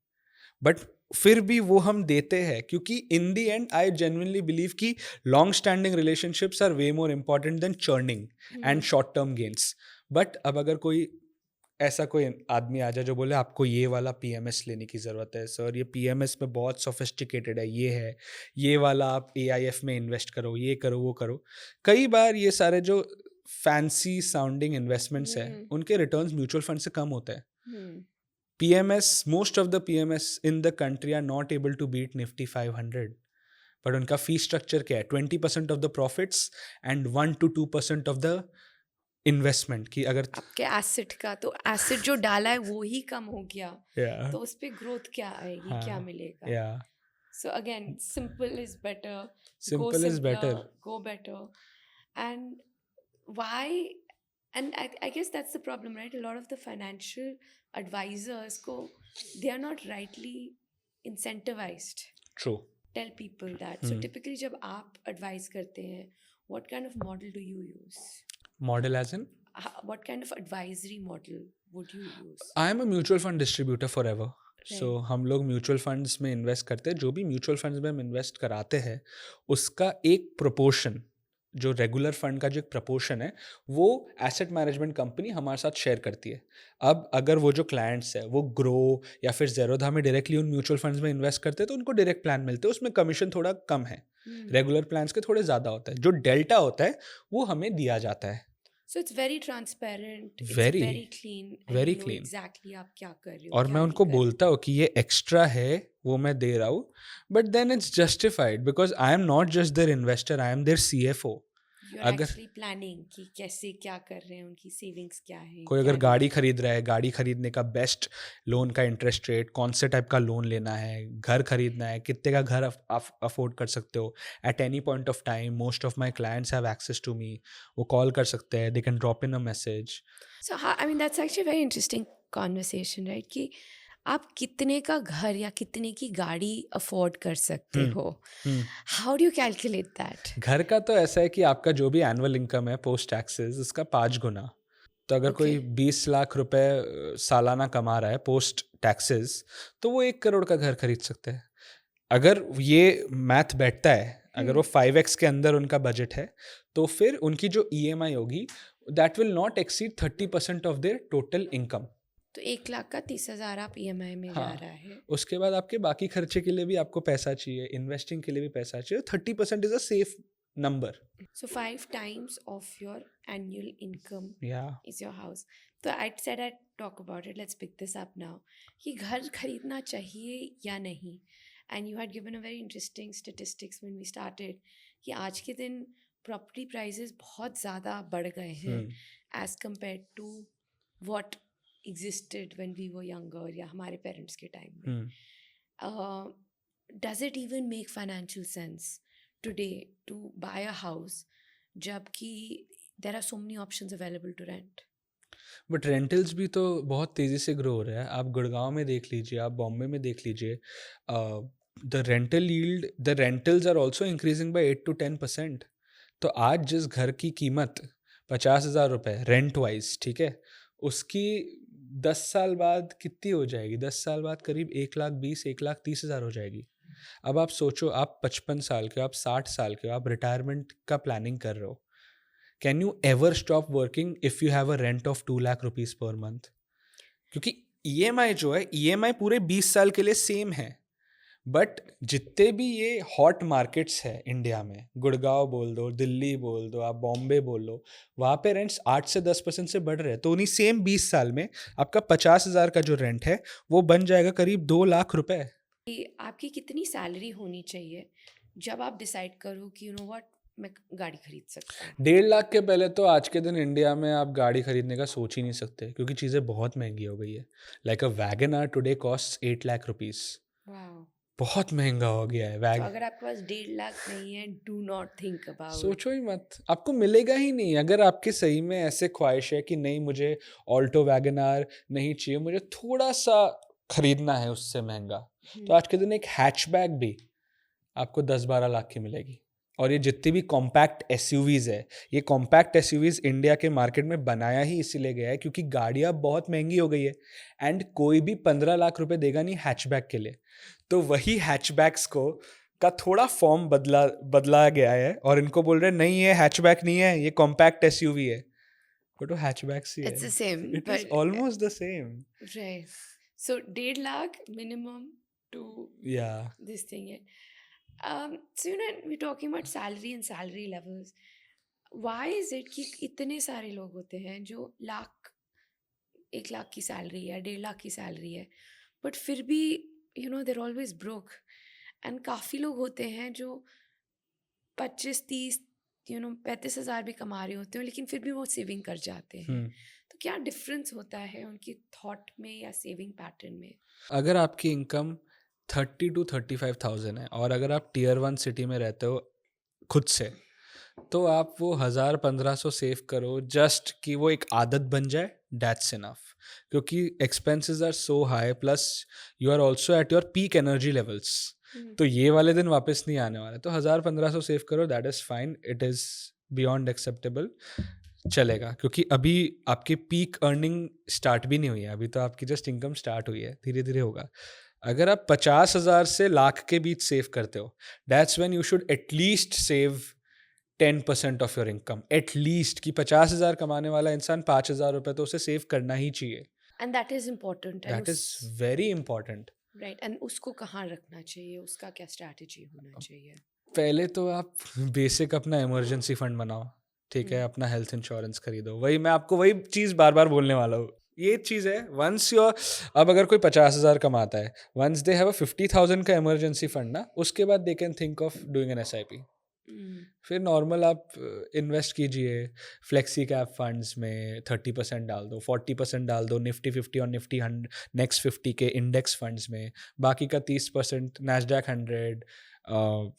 बट फिर भी वो हम देते हैं क्योंकि in the and I genuinely believe कि long standing relationships are way more important than churning and um, short term gains. But अब अगर कोई ऐसा कोई आदमी आ जाए जो बोले आपको ये वाला पीएमएस लेने की ज़रूरत है सर, ये पीएमएस में बहुत सोफिस्टिकेटेड है, ये वाला आप एआईएफ में इन्वेस्ट करो, ये करो, वो करो। कई बार ये सारे जो फैंसी साउंडिंग इन्वेस्टमेंट्स है हुँ, उनके रिटर्न्स म्यूचुअल फंड से कम होते हैं। हुँ। PMS, most of the PMS in the country are not able to beat Nifty 500. But उनका fee structure क्या है? 20% of the profits and 1 to 2% of the investment की अगर आपके एसेट का तो एसेट जो डाला है वो ही कम हो गया, yeah, तो उस पे ग्रोथ क्या आएगी, क्या हाँ, मिलेगा? yeah, So again, simple is better, go simple is simpler, better. go better. And why? And I guess that's the problem, right? A lot of the financial advisors they are not rightly incentivized. True. Tell people that. So Hmm. typically जब आप advise करते हैं, what kind of model do you use? Model as in? What kind of advisory model would you use? I am a mutual fund distributor forever. So Right. हम लोग mutual funds में invest करते हैं, जो भी mutual funds में हम invest कराते हैं उसका एक प्रोपोर्शन, जो रेगुलर फंड का जो एक प्रपोर्शन है वो एसेट मैनेजमेंट कंपनी हमारे साथ शेयर करती है। अब अगर वो जो क्लाइंट्स है वो ग्रो या फिर ज़ेरोधा में डायरेक्टली उन म्यूचुअल फंड्स में इन्वेस्ट करते हैं तो उनको डायरेक्ट प्लान मिलते हैं, उसमें कमीशन थोड़ा कम है, Hmm. रेगुलर प्लान्स के थोड़े ज़्यादा होता है। जो डेल्टा होता है वो हमें दिया जाता है। So it's very transparent, it's very very clean, and very you know clean. exactly आप क्या कर रहे हो, और क्या मैं नहीं उनको कर रहे हो. बोलता हूँ कि ये एक्स्ट्रा है वो मैं दे रहा हूँ, but then it's justified because I am not just their investor, I am their CFO। You're अगर actually planning कि कैसे क्या कर रहे हैं, उनकी सेविंग्स क्या है, कोई क्या अगर नहीं. गाड़ी खरीद रहा है, गाड़ी खरीदने का बेस्ट लोन का इंटरेस्ट रेट, कौन से टाइप का लोन लेना है, घर खरीदना है, कितने का घर अफोर्ड कर सकते हो at any point of time, most of my clients have access to me. वो कॉल कर सकते हैं, they can drop in a message. So I mean that's actually a very interesting conversation, right? कि आप कितने का घर या कितने की गाड़ी अफोर्ड कर सकते हो. How do you calculate that? घर का तो ऐसा है कि आपका जो भी एनुअल इनकम है पोस्ट टैक्सेस उसका 5 गुना। तो अगर कोई Okay. 20 लाख रुपए सालाना कमा रहा है पोस्ट टैक्सेस तो वो 1 करोड़ का घर खरीद सकते हैं। अगर ये मैथ बैठता है, अगर वो 5x के अंदर उनका बजट है तो फिर उनकी जो EMI होगी that will not exceed 30% of their total income. तो 1 लाख का 30,000 आप EMI में जा हाँ, रहा है. उसके बाद आपके बाकी खर्चे के लिए भी आपको पैसा चाहिए, इन्वेस्टिंग के लिए भी पैसा चाहिए। 30% is a safe number. So 5 times of your annual income या is your house. तो I said I'd talk about it. Let's pick this up now. कि घर खरीदना चाहिए या नहीं. And you had given a very interesting statistics when we started कि आज के दिन property prices बहुत ज़्यादा बढ़ गए हैं as compared to what existed when we were younger या हमारे parents के time में. Does it even make financial sense today to buy a house जबकि there are so many options available to rent? But rentals भी तो बहुत तेज़ी से ग्रो हो रहा है। आप गुड़गांव में देख लीजिए, आप बॉम्बे में देख लीजिए, the rentals are also increasing by 8 to 10%। तो आज जिस घर की कीमत 50,000 रुपये रेंट वाइज, ठीक है, उसकी 10 साल बाद कितनी हो जाएगी? 10 साल बाद करीब 1,20,000 1,30,000 हो जाएगी। अब आप सोचो, आप 55 साल के हो, आप 60 साल के हो, आप रिटायरमेंट का प्लानिंग कर रहे हो। Can you ever stop working if you have a rent of 2 lakh rupees per month? क्योंकि ईएमआई जो है, ईएमआई पूरे 20 साल के लिए सेम है। बट जितने भी ये हॉट मार्केट्स है इंडिया में, गुड़गांव बोल दो, दिल्ली बोल दो, आप बॉम्बे बोल लो, वहाँ पे रेंट्स 8 से 10% से बढ़ रहे हैं। तो उन्हीं सेम 20 साल में आपका 50,000 का जो रेंट है वो बन जाएगा करीब 2 लाख रुपए। कि आपकी कितनी सैलरी होनी चाहिए जब आप डिसाइड करो कि यू नो व्हाट मैं गाड़ी खरीद सकता हूँ? 1.5 लाख के पहले तो आज के दिन इंडिया में आप गाड़ी खरीदने का सोच ही नहीं सकते, क्योंकि चीज़ें बहुत महंगी हो गई है। Like a Wagon R today cost 8 lakh rupees. Wow. बहुत महंगा हो गया है तो वैग। अगर आपके पास 1.5 लाख नहीं है, डू नॉट थिंक अबाउट। सोचो ही मत, आपको मिलेगा ही नहीं। अगर आपकी सही में ऐसे ख्वाहिश है कि नहीं मुझे ऑल्टो वैगनार नहीं चाहिए, मुझे थोड़ा सा खरीदना है उससे महंगा, तो आज के दिन एक हैचबैक भी आपको 10-12 लाख की मिलेगी। और ये जितनी भी कॉम्पैक्ट एसयूवीज है, ये कॉम्पैक्ट एसयूवीज इंडिया के मार्केट में बनाया ही इसीलिए गया है क्योंकि गाड़ियाँ बहुत महंगी हो गई है, एंड कोई भी 15 लाख रुपए देगा नहीं हैचबैक के लिए। तो वही हैचबैक्स को का थोड़ा फॉर्म बदला बदला गया है और इनको बोल रहे हैं नहीं ये हैचबैक नहीं है, ये कॉम्पैक्ट एसयूवी है, बट वो हैचबैक्स ही है। It's the same it is but almost the same. Right. So 1.5 lakh minimum to या this thing. So we're talking about salary and salary levels. Why is it कि इतने सारे लोग होते हैं जो 1 लाख की सैलरी है, 1.5 लाख की सैलरी है, बट फिर भी they're always broke. एंड काफ़ी लोग होते हैं जो 25-30 35,000 भी कमा रहे होते हैं लेकिन फिर भी वो सेविंग कर जाते हैं। तो क्या डिफरेंस होता है उनकी थॉट में या सेविंग पैटर्न में? अगर आपकी इनकम 30 to 35,000 है और अगर आप टियर 1 सिटी में रहते हो खुद से, तो आप वो 1,000-1,500 सेव करो जस्ट कि वो एक आदत बन जाए, दैट्स इनफ। क्योंकि expenses are so high, plus you are also at your peak energy levels, तो ये वाले दिन वापस नहीं आने वाले। तो 1,000-1,500 सेव करो, that is fine, it is beyond acceptable, चलेगा। क्योंकि अभी आपकी पीक अर्निंग स्टार्ट भी नहीं हुई है, अभी तो आपकी जस्ट इनकम स्टार्ट हुई है, धीरे धीरे होगा। अगर आप 50,000 से लाख के बीच सेव करते हो, that's when you should at least save 10% of your income, at least. कि 50,000 कमाने वाला इंसान 5,000 रुपये तो उसे सेव करना ही चाहिए। And that is important. That is very important. Right. And उसको कहाँ रखना चाहिए, उसका क्या स्ट्रैटेजी होना चाहिए? पहले तो आप बेसिक अपना इमरजेंसी फंड बनाओ, ठीक है, अपना हेल्थ इंश्योरेंस खरीदो। वही मैं आपको वही चीज़ बार बार बोलने वाला हूँ। ये चीज़ है, वंस योर, अब अगर कोई 50,000 कमाता है, वंस दे हैव अ 50,000 का इमरजेंसी फंड ना, उसके बाद they can think of doing an SIP। फिर नॉर्मल आप इन्वेस्ट कीजिए फ्लेक्सी कैप फंड्स में, 30% डाल दो, 40% डाल दो निफ्टी 50 और निफ्टी नेक्स्ट 50 के इंडेक्स फंड्स में, बाकी का 30% नैस्डैक 100,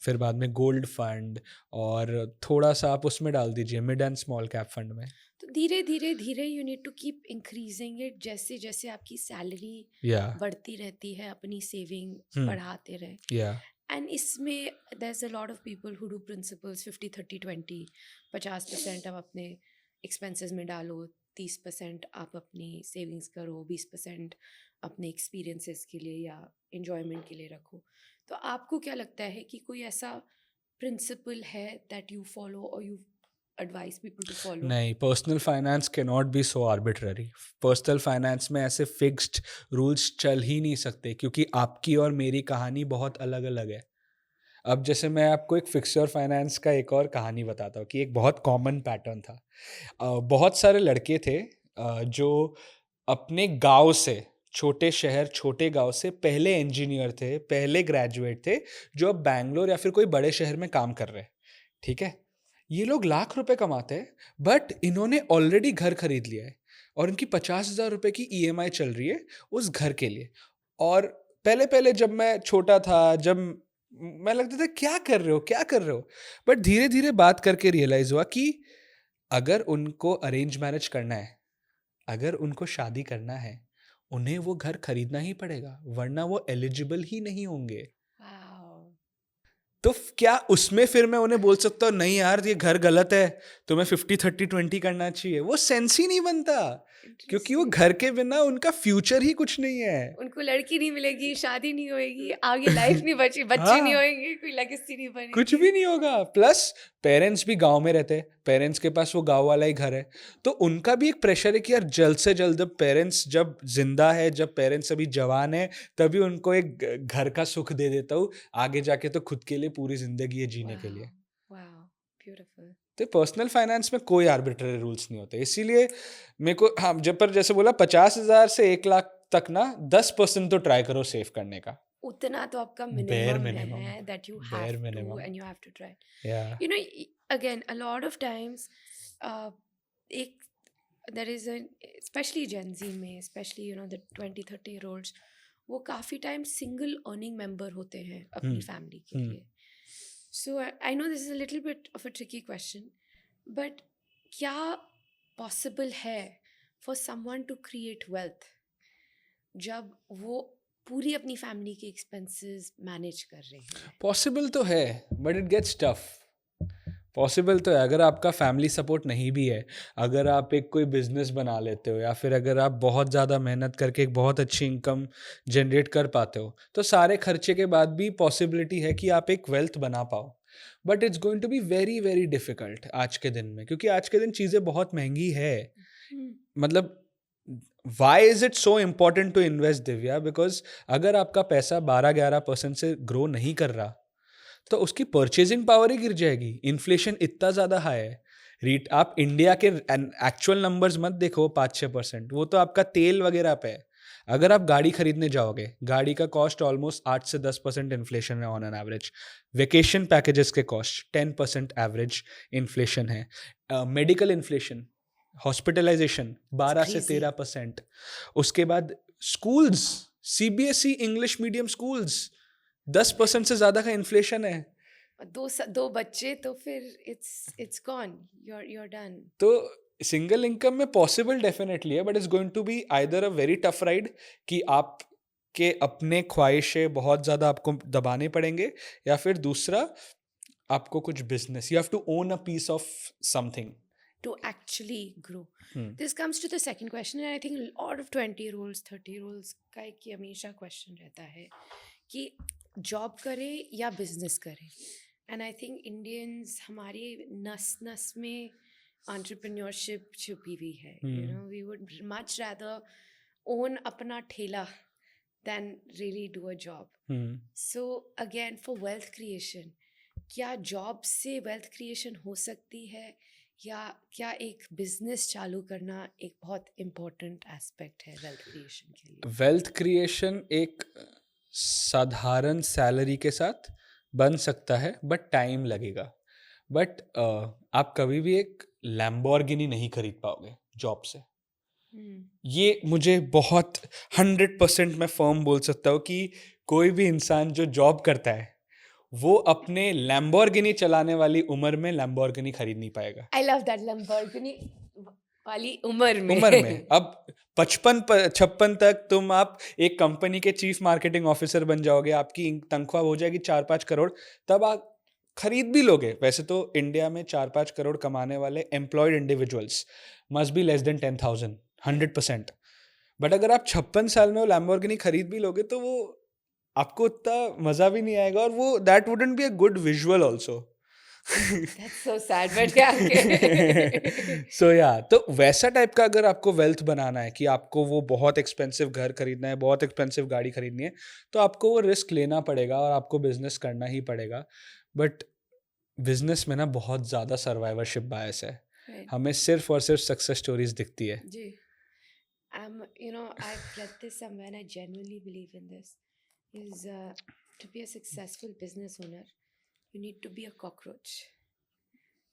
फिर बाद में गोल्ड फंड, और थोड़ा सा आप उसमें डाल दीजिए mid and small cap fund में। तो धीरे धीरे धीरे you need to keep increasing it, जैसे जैसे आपकी सैलरी या बढ़ती रहती है अपनी सेविंग बढ़ाते रहे। या एंड इसमें there's a lot of people who do principles 50-30-20। 50% आप अपने एक्सपेंसेस में डालो, 30% आप अपनी सेविंग्स करो, 20% अपने एक्सपीरियंसेस के लिए या एंजॉयमेंट के लिए रखो। तो आपको क्या लगता है कि कोई ऐसा प्रिंसिपल है दैट यू फॉलो और you advise people to follow? नहीं, personal finance can not be so arbitrary. Personal finance में ऐसे फिक्स्ड रूल्स चल ही नहीं सकते, क्योंकि आपकी और मेरी कहानी बहुत अलग अलग है। अब जैसे मैं आपको एक फिक्स्योर फाइनेंस का एक और कहानी बताता हूँ कि एक बहुत कॉमन पैटर्न था। बहुत सारे लड़के थे जो अपने गांव से, छोटे शहर छोटे गांव से पहले इंजीनियर थे, पहले ग्रेजुएट थे, जो अब बैंगलोर या फिर कोई बड़े शहर में काम कर रहे हैं, ठीक है। ये लोग लाख रुपए कमाते हैं, बट इन्होंने ऑलरेडी घर खरीद लिया है और इनकी 50,000 रुपए की EMI चल रही है उस घर के लिए। और पहले पहले जब मैं छोटा था, जब मैं लगता था क्या कर रहे हो क्या कर रहे हो, बट धीरे धीरे बात करके रियलाइज हुआ कि अगर उनको अरेंज मैरिज करना है, अगर उनको शादी करना है, उन्हें वो घर खरीदना ही पड़ेगा, वरना वो एलिजिबल ही नहीं होंगे। तो क्या उसमें फिर मैं उन्हें बोल सकता हूँ नहीं यार ये घर गलत है, तुम्हें 50-30-20 करना चाहिए? वो सेंस ही नहीं बनता, क्योंकि वो घर के बिना उनका फ्यूचर ही कुछ नहीं है। उनको लड़की नहीं मिलेगी, शादी नहीं होएगी, आगे लाइफ नहीं बची, बच्चे नहीं हाँ, होएंगे, कोई लेगेसी नहीं बनेगी, कुछ भी नहीं होगा। प्लस पेरेंट्स भी गांव में रहते हैं, पेरेंट्स के पास वो गांव वाला ही घर है, तो उनका भी एक प्रेशर है कि यार जल्द से जल्द, जब पेरेंट्स जब जिंदा है, जब पेरेंट्स अभी जवान है, तभी उनको एक घर का सुख दे देता हूँ, आगे जाके तो खुद के लिए पूरी जिंदगी है जीने के लिए। ब्यूटीफुल। तो पर्सनल फाइनेंस में कोई आर्बिट्ररी रूल्स नहीं होते, इसीलिए मेरे को, हाँ, जब पर जैसे बोला 50,000 से 1 लाख तक ना 10% तो ट्राई करो सेव करने का, उतना तो आपका बेयर मिनिमम मिनिमम, है that you have bare to minimum. And you have to try. या again a lot of times एक there is especially Gen Z में, especially the 20-30 year olds, वो काफ़ी टाइम सिंगल अर्निंग मेंबर होते हैं अपनी family के लिए. So I know this is a little bit of a tricky question, but क्या पॉसिबल है for someone to create wealth जब वो पूरी अपनी फैमिली के एक्सपेंसेस मैनेज कर रहे हैं? पॉसिबल तो है, but it gets tough. Possible तो है अगर आपका फैमिली सपोर्ट नहीं भी है, अगर आप एक कोई बिजनेस बना लेते हो, या फिर अगर आप बहुत ज़्यादा मेहनत करके एक बहुत अच्छी इनकम जनरेट कर पाते हो, तो सारे खर्चे के बाद भी पॉसिबिलिटी है कि आप एक वेल्थ बना पाओ. But it's going to be very very difficult आज के दिन में, क्योंकि आज के दिन चीज़ें बहुत महंगी है. मतलब why is it so important to invest, Divya? Because अगर आपका पैसा 12-11% से ग्रो नहीं कर रहा, तो उसकी परचेजिंग पावर ही गिर जाएगी. इन्फ्लेशन इतना ज़्यादा हाई है. रीट आप इंडिया के एक्चुअल नंबर्स मत देखो, 5-6%, वो तो आपका तेल वगैरह पे है. अगर आप गाड़ी खरीदने जाओगे, गाड़ी का कॉस्ट ऑलमोस्ट 8 से 10% इन्फ्लेशन है on an average. Vacation packages के कॉस्ट 10% एवरेज इन्फ्लेशन है. मेडिकल इन्फ्लेशन, हॉस्पिटलाइजेशन 12 से crazy. 13%. उसके बाद schools, CBSE English medium schools, 10% से ज़्यादा का इन्फ्लेशन है. दो बच्चे तो फिर इट्स गॉन, you're done. तो सिंगल इनकम में पॉसिबल डेफिनेटली है, but it's going to be either a very tough ride कि आपके अपने ख्वाहिशें बहुत ज़्यादा आपको दबाने पड़ेंगे, या फिर दूसरा आपको कुछ business, you have to own a piece of something. To actually grow. This comes to the second question, and I think a lot of 20-year-olds, 30-year-olds का एक हमेशा क्वेश्चन रहता है कि जॉब करें या बिजनेस करें. एंड आई थिंक इंडियंस, हमारी नस नस में एंटरप्रेन्योरशिप छुपी हुई है. You know, we would much rather own अपना ठेला than really do a job. So again, for wealth creation, क्या जॉब से वेल्थ क्रिएशन हो सकती है, या क्या एक बिजनेस चालू करना एक बहुत इम्पोर्टेंट एस्पेक्ट है वेल्थ क्रिएशन के लिए? वेल्थ क्रिएशन एक साधारण सैलरी के साथ बन सकता है, बट टाइम लगेगा. बट आप कभी भी एक लैम्बोर्गिनी नहीं खरीद पाओगे जॉब से. ये मुझे बहुत 100% मैं फर्म बोल सकता हूँ कि कोई भी इंसान जो जॉब करता है, वो अपने लैम्बोर्गिनी चलाने वाली उम्र में लैम्बोर्गिनी खरीद नहीं पाएगा. आई लव दैट, लैम्बोर्गिनी वाली उम्र उम्र में में. अब 55-56 तक तुम आप एक कंपनी के चीफ मार्केटिंग ऑफिसर बन जाओगे, आपकी तनख्वाह हो जाएगी 4-5 करोड़, तब आप खरीद भी लोगे. वैसे तो इंडिया में 4-5 करोड़ कमाने वाले employed individuals must be less than 10,000, 100%. But अगर आप 56 साल में वो लैम्बोर्गिनी खरीद भी लोगे, तो वो आपको उतना मजा भी नहीं आएगा, और वो that wouldn't be a good visual also. That's so sad, but yeah, okay. सो या तो वैसा टाइप का अगर आपको वेल्थ बनाना है कि आपको वो बहुत एक्सपेंसिव घर खरीदना है, बहुत एक्सपेंसिव गाड़ी खरीदनी है, तो आपको वो रिस्क लेना पड़ेगा और आपको बिजनेस करना ही पड़ेगा. बट बिजनेस में ना बहुत ज़्यादा सर्वाइवरशिप बायस है. Right. हमें सिर्फ और सिर्फ सक्सेस स्टोरीज दिखती है. जी. You know, I've read this somewhere and I genuinely believe in this. Is to be a successful business owner, you need to be a cockroach.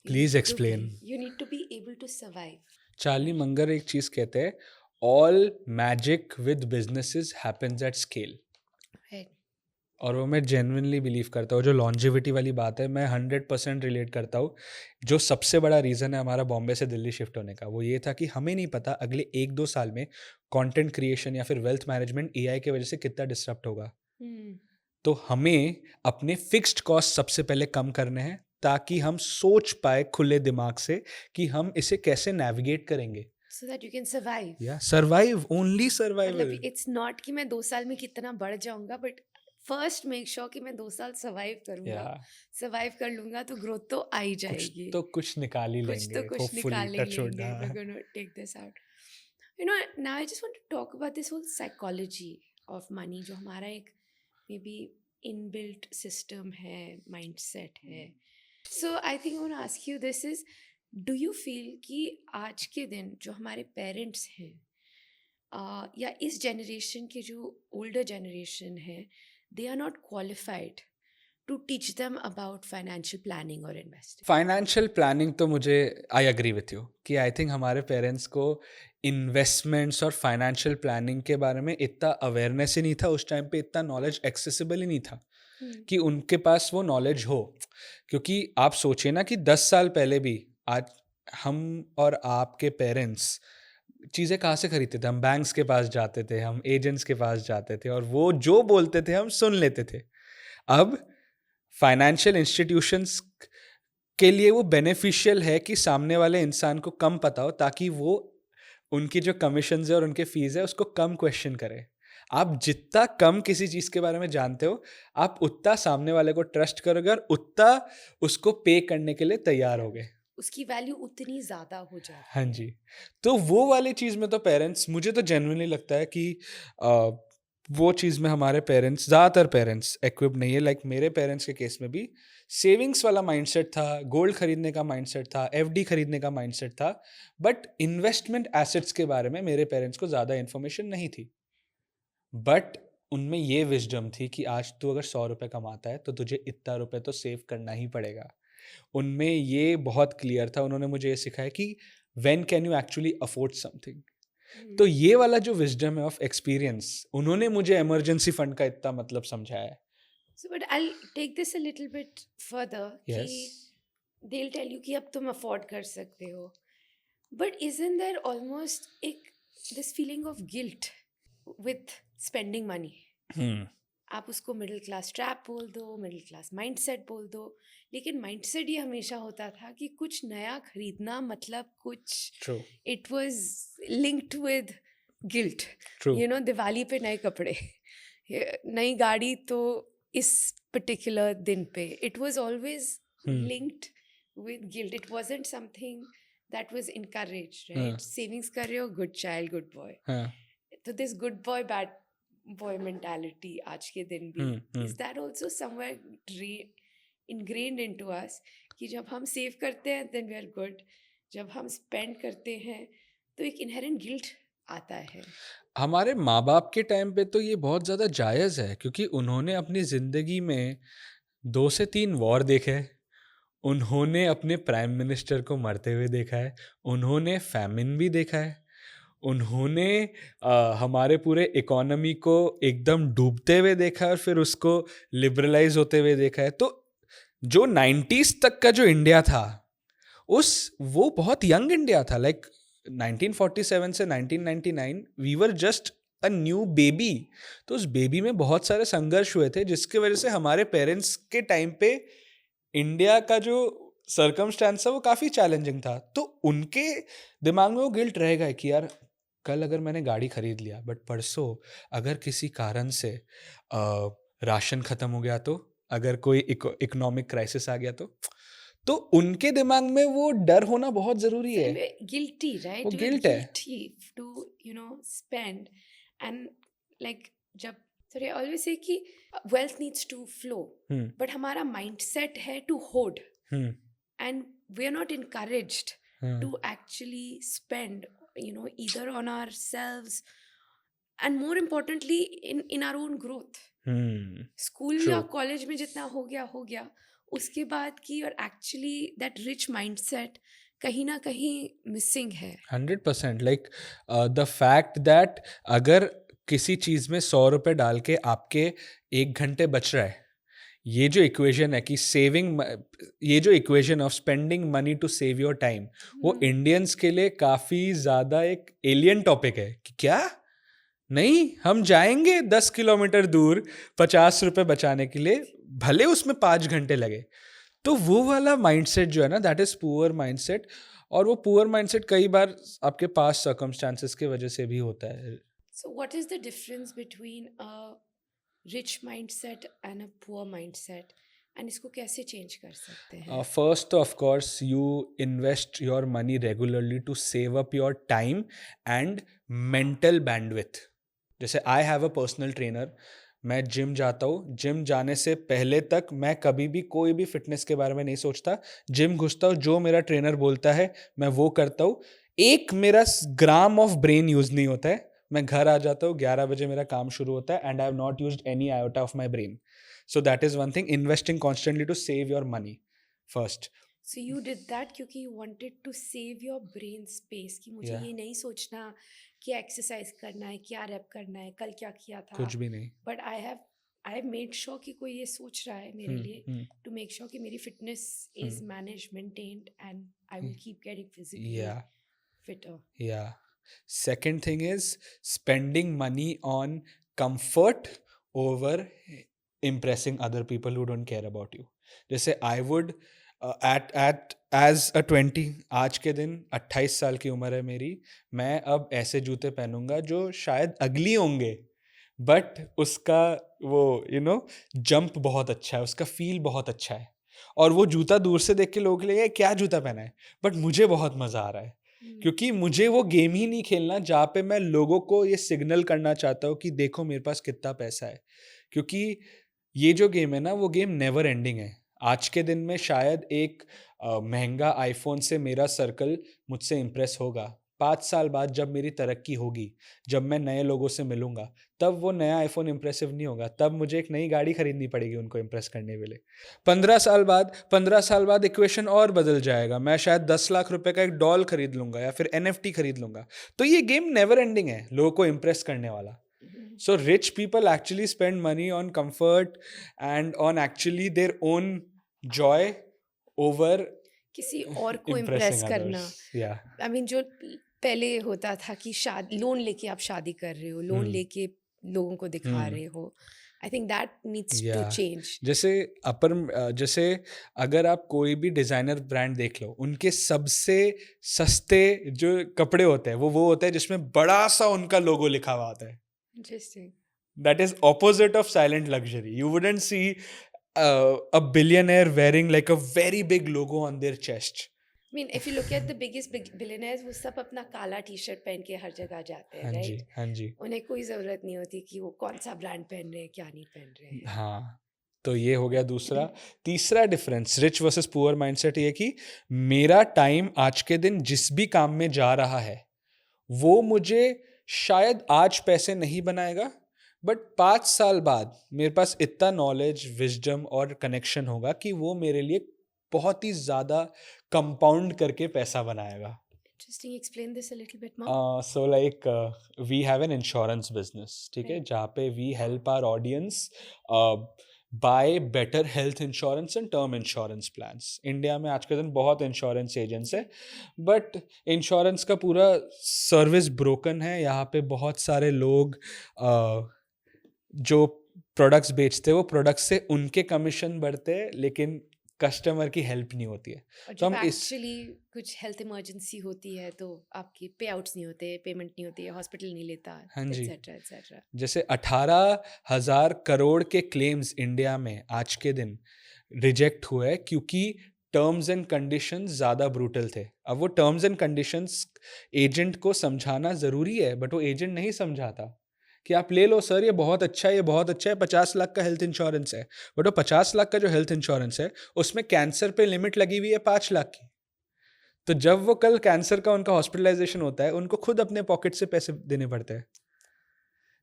Please explain. You need to be able to survive. Charlie Munger एक चीज़ कहते हैं, all magic with businesses happens at scale. Right. और वो मैं genuinely believe करता हूँ. जो longevity वाली बात है, मैं 100% रिलेट करता हूँ. जो सबसे बड़ा रीज़न है हमारा बॉम्बे से दिल्ली शिफ्ट होने का, वो ये था कि हमें नहीं पता अगले 1-2 साल में कंटेंट क्रिएशन या फिर वेल्थ मैनेजमेंट एआई की वजह से कितना डिसरप्ट होगा. तो हमें अपने फिक्स्ड कॉस्ट सबसे पहले कम करने हैं, ताकि हम सोच पाए खुले दिमाग से कि हम इसे कैसे नेविगेट करेंगे. So that you can survive. या सर्वाइव, ओनली मतलब सर्वाइवल. it's not कि मैं 2 साल में कितना बढ़ जाऊंगा, but first make sure कि मैं 2 साल survive करूंगा. Survive कर लूंगा तो growth तो आ ही जाएगी. कुछ निकाल ही कुछ लेंगे, तो कुछ hopefully, निकाल ही touch wood, लेंगे. हाँ. We're going to take this out. You know, now I just want to talk about this whole psychology of money, जो हमारा एक maybe inbuilt system है, mindset है. So I think I want to ask you this is, do you feel कि आज के दिन जो हमारे पेरेंट्स हैं, या इस जनरेशन के जो ओल्डर जनरेशन है, they are not qualified to teach them about financial planning or investing? Financial planning तो मुझे आई एग्री विथ यू कि आई थिंक हमारे पेरेंट्स को इन्वेस्टमेंट्स और फाइनेंशियल प्लानिंग के बारे में इतना अवेयरनेस ही नहीं था उस टाइम पे, इतना नॉलेज एक्सेसिबल ही नहीं था कि उनके पास वो नॉलेज हो। क्योंकि आप सोचिए ना कि 10 साल पहले भी आज हम और आपके पेरेंट्स चीज़ें कहाँ से खरीदते थे? हम बैंक्स के पास जाते थे, हम एजेंट्स के पास जाते थे और वो जो बोलते थे हम सुन लेते थे। अब फाइनेंशियल इंस्टीट्यूशंस के लिए वो बेनिफिशियल है कि सामने वाले इंसान को कम पता हो ताकि वो उनकी जो कमीशंस है और उनके फीस है उसको कम क्वेश्चन करे। आप जितना कम किसी चीज़ के बारे में जानते हो, आप उतना सामने वाले को ट्रस्ट करोगे और उतना उसको पे करने के लिए तैयार होगे। उसकी वैल्यू उतनी ज़्यादा हो जाती है। हाँ जी। तो वो वाली चीज़ में तो पेरेंट्स, मुझे तो जेन्युइनली लगता है कि अ, वो चीज़ में हमारे पेरेंट्स, ज़्यादातर पेरेंट्स इक्विप नहीं है। लाइक मेरे पेरेंट्स के केस में भी सेविंग्स वाला माइंडसेट था, गोल्ड खरीदने का माइंडसेट था, एफडी खरीदने का माइंडसेट था, बट इन्वेस्टमेंट एसेट्स के बारे में मेरे पेरेंट्स को ज़्यादा इन्फॉर्मेशन नहीं थी। बट उनमें ये विजडम थी कि आज तू अगर 100 रुपये कमाता है तो तुझे इतना रुपये तो सेव करना ही पड़ेगा। उनमें ये बहुत क्लियर था, उन्होंने मुझे ये सिखाया कि when can you actually afford something. तो ये वाला जो विजडम है ऑफ एक्सपीरियंस, उन्होंने मुझे इमरजेंसी फंड का इतना मतलब समझाया है। So, but I'll take this a little bit further. Yes. कि they'll tell you कि अब तुम afford कर सकते हो. But isn't there almost this feeling of guilt with spending money? आप उसको मिडिल क्लास ट्रैप बोल दो, मिडिल क्लास माइंडसेट बोल दो, लेकिन माइंडसेट ये हमेशा होता था कि कुछ नया खरीदना मतलब कुछ, True. It was linked with guilt. True. You know, Diwali पे नए कपड़े, नई गाड़ी तो इस पर्टिकुलर दिन पे, it was always linked with guilt. It wasn't something that was encouraged, right? Savings कर रहे हो, गुड चाइल्ड, गुड बॉय। तो this good boy bad boy mentality आज के दिन भी, is that also somewhere ingrained into us कि जब हम सेव करते हैं then we are good, जब हम स्पेंड करते हैं तो एक इनहेरेंट गिल्ट आता है। हमारे माँ बाप के टाइम पे तो ये बहुत ज़्यादा जायज़ है क्योंकि उन्होंने अपनी ज़िंदगी में 2 से 3 वॉर देखे हैं, उन्होंने अपने प्राइम मिनिस्टर को मरते हुए देखा है, उन्होंने फैमिन भी देखा है, उन्होंने हमारे पूरे इकोनॉमी को एकदम डूबते हुए देखा है और फिर उसको लिबरलाइज होते हुए देखा है। तो जो 90s तक का जो इंडिया था, वो बहुत यंग इंडिया था। लाइक 1947 से 1999 we were just a new baby. तो उस बेबी में बहुत सारे संघर्ष हुए थे जिसकी वजह से हमारे पेरेंट्स के टाइम पे इंडिया का जो सर्कमस्टेंस है वो काफ़ी चैलेंजिंग था। तो उनके दिमाग में वो गिल्ट रहेगा कि यार कल अगर मैंने गाड़ी खरीद लिया बट परसों अगर किसी कारण से राशन ख़त्म हो गया, तो अगर कोई इकोनॉमिक क्राइसिस आ गया तो उनके दिमाग में वो डर होना बहुत जरूरी है। Guilty, right? वो गिल्ट है to you know spend and like जब आई ऑलवेज से कि wealth needs to flow, but हमारा माइंडसेट है to hoard and we are not encouraged to actually spend, you know, either on ourselves and more importantly in our own growth. School या college में जितना हो गया उसके बाद की, और एक्चुअली दैट रिच माइंडसेट कहीं ना कहीं मिसिंग है। 100%। लाइक द फैक्ट दैट अगर किसी चीज़ में 100 रुपये डाल के आपके 1 घंटे बच रहा है, ये जो इक्वेशन है कि सेविंग, ये जो equation of spending money to save your time, वो इंडियंस के लिए काफ़ी ज़्यादा एक एलियन टॉपिक है कि क्या नहीं, हम जाएंगे 10 किलोमीटर दूर 50 रुपये बचाने के लिए, भले उसमें 5 घंटे लगे। तो वो वाला माइंडसेट जो है ना, दैट इज़ पुअर माइंडसेट। और वो पुअर माइंडसेट कई बार आपके पास सर्कमस्टांसेस की वजह से भी होता है। So what is the difference between a rich mindset and a poor mindset, and इसको कैसे चेंज कर सकते हैं? फर्स्ट तो of course you invest your money regularly to save up your time and mental bandwidth. जैसे I have a personal trainer, मैं gym जाता हूँ, जिम जाने से पहले तक मैं कभी भी कोई भी फिटनेस के बारे में नहीं सोचता। जिम घुसता हूँ, जो मेरा ट्रेनर बोलता है मैं वो करता हूँ। एक मेरा ग्राम ऑफ ब्रेन यूज़ नहीं होता है, मैं घर आ जाता हूँ, 11 बजे मेरा काम शुरू होता है, and I have not used any iota of my brain. So that is one thing, investing constantly to save your money first. So you did that क्योंकि you wanted to save your brain space, कि मुझे या ये नहीं सोचना कि exercise करना है, क्या रैप करना है, कल क्या किया था. कुछ भी नहीं. But I have made sure कि कोई ये सोच रहा है मेरे लिए, हम्म. टू मेक श्योर कि मेरी fitness is manage maintained and I will keep getting physically या fitter. Yeah. Second thing is spending money on comfort over impressing other people who don't care about you. जैसे I would at as a 20, आज के दिन 28 साल की उम्र है मेरी, मैं अब ऐसे जूते पहनूंगा जो शायद अगली होंगे, बट उसका वो जंप बहुत अच्छा है, उसका फील बहुत अच्छा है, और वो जूता दूर से देख के लोग लगेगा क्या जूता पहना है, बट मुझे बहुत मजा आ रहा है. क्योंकि मुझे वो गेम ही नहीं खेलना जहाँ पे मैं लोगों को ये सिग्नल करना चाहता हूँ कि देखो मेरे पास कितना पैसा है. क्योंकि ये जो गेम है ना, वो गेम नेवर एंडिंग है. आज के दिन में शायद एक महंगा आईफोन से मेरा सर्कल मुझसे इम्प्रेस होगा. 5 साल बाद जब मेरी तरक्की होगी, जब मैं नए लोगों से मिलूंगा, तब वो नया आईफोन इम्प्रेसिव नहीं होगा, तब मुझे एक नई गाड़ी खरीदनी पड़ेगी उनको इम्प्रेस करने के लिए. 15 साल बाद इक्वेशन और बदल जाएगा, मैं शायद 10 लाख रुपए का एक डॉल खरीद लूंगा या फिर NFT खरीद लूंगा. तो ये गेम नेवर एंडिंग है लोगों को इम्प्रेस करने वाला. So rich people actually spend money on comfort and on actually their own joy over किसी और को impressing इम्प्रेस करना. others. Yeah. आई मीन जो पहले होता था कि शादी, लोन लेके आप शादी कर रहे हो, लोन लेके लोगों को दिखा रहे हो, I think that needs to Yeah. Change. जैसे अगर आप कोई भी डिजाइनर ब्रांड देख लो, उनके सबसे सस्ते जो कपड़े होते हैं वो होते हैं जिसमें बड़ा सा उनका लोगो लिखा हुआ होता है. Interesting. That is opposite of silent luxury. You wouldn't see a billionaire wearing like a very big logo on their chest. I mean, if you look at the biggest billionaires, वो सब अपना काला टी-शर्ट पहन के हर जगह जाते हैं, हाँ जी, राइट? हाँ जी. उन्हें कोई ज़रूरत नहीं होती कि वो कौन सा ब्रांड पहन रहे हैं, क्या नहीं पहन रहे हैं. हाँ, तो ये हो गया दूसरा. तीसरा difference rich versus poor mindset ये कि मेरा टाइम आज के दिन जिस भी काम में जा रहा है, वो मुझे शायद आज पैसे नहीं बनाएगा, बट 5 साल बाद मेरे पास इतना नॉलेज, विजडम और कनेक्शन होगा कि वो मेरे लिए बहुत ही ज़्यादा कंपाउंड करके पैसा बनाएगा. Interesting. Explain this a little bit more. So like we have an insurance business, ठीक है, Right. जहाँ पे we help our audience buy better health insurance and term insurance plans. India में आज के दिन बहुत इंश्योरेंस एजेंट्स है, बट इंश्योरेंस का पूरा सर्विस ब्रोकन है. यहाँ पे बहुत सारे लोग जो प्रोडक्ट्स बेचते हैं, वो प्रोडक्ट्स से उनके कमीशन बढ़ते हैं, लेकिन कस्टमर की हेल्प नहीं होती है. और तो जब हम इस एक्चुअली कुछ हेल्थ इमरजेंसी होती है तो आपकी पे आउट्स नहीं होते, पेमेंट नहीं होती है, हॉस्पिटल नहीं लेता, हाँ जी. Etcetera etcetera. जैसे 18,000 करोड़ के क्लेम्स इंडिया में आज के दिन रिजेक्ट हुए क्योंकि टर्म्स एंड कंडीशंस ज़्यादा ब्रूटल थे. अब वो टर्म्स एंड कंडीशंस एजेंट को समझाना ज़रूरी है, बट वो एजेंट नहीं समझाता कि आप ले लो सर, ये बहुत अच्छा है, ये बहुत अच्छा है, 50 लाख का हेल्थ इंश्योरेंस है. बट वो 50 लाख का जो हेल्थ इंश्योरेंस है, उसमें कैंसर पे लिमिट लगी हुई है 5 लाख की. तो जब वो कल कैंसर का उनका हॉस्पिटलाइजेशन होता है, उनको खुद अपने पॉकेट से पैसे देने पड़ते हैं.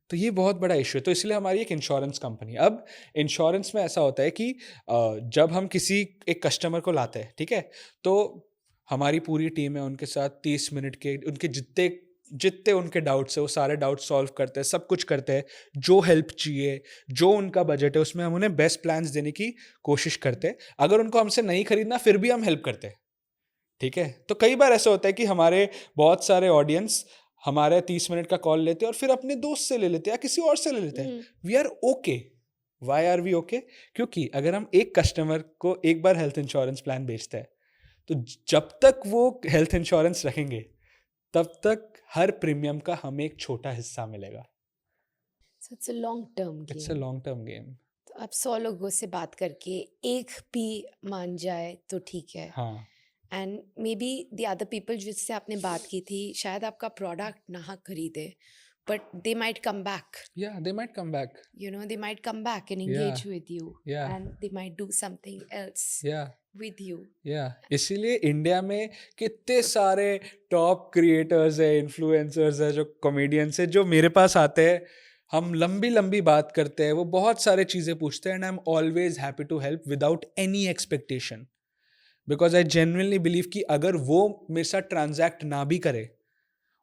तो ये बहुत बड़ा इशू है. तो इसलिए हमारी एक इंश्योरेंस कंपनी. अब इंश्योरेंस में ऐसा होता है कि जब हम किसी एक कस्टमर को लाते हैं, ठीक है, तो हमारी पूरी टीम है उनके साथ 30 मिनट के, उनके जितने उनके डाउट्स है वो सारे डाउट्स सॉल्व करते हैं, सब कुछ करते हैं. जो हेल्प चाहिए, जो उनका बजट है, उसमें हम उन्हें बेस्ट प्लान्स देने की कोशिश करते हैं. अगर उनको हमसे नहीं खरीदना, फिर भी हम हेल्प करते हैं. ठीक है. तो कई बार ऐसा होता है कि हमारे बहुत सारे ऑडियंस हमारे 30 मिनट का कॉल लेते हैं और फिर अपने दोस्त से ले लेते हैं या किसी और से ले लेते हैं. We are okay. Why are we okay? क्योंकि अगर हम एक कस्टमर को एक बार हेल्थ इंश्योरेंस प्लान बेचते हैं, तो जब तक वो हेल्थ इंश्योरेंस रखेंगे, तब तक हर प्रीमियम का हमें एक छोटा हिस्सा मिलेगा. So it's a long term it's a game. Long term game. तो आप 100 लोगों से बात करके एक भी मान जाए तो ठीक है. हाँ. And may be the other people जिससे आपने बात की थी, शायद आपका प्रोडक्ट ना खरीदे, but they might come back. Yeah, they might come back. You know, they might come back and Yeah. engage with you. Yeah. And they might do something else Yeah. with you. इसीलिए India में कितने सारे top creators है, influencers है, जो comedians है, जो मेरे पास आते हैं, हम लंबी लंबी बात करते हैं, वो बहुत सारे चीज़ें पूछते हैं, and I am always happy to help without any expectation, because I genuinely believe कि अगर वो मेरे साथ ट्रांजैक्ट ना भी करे,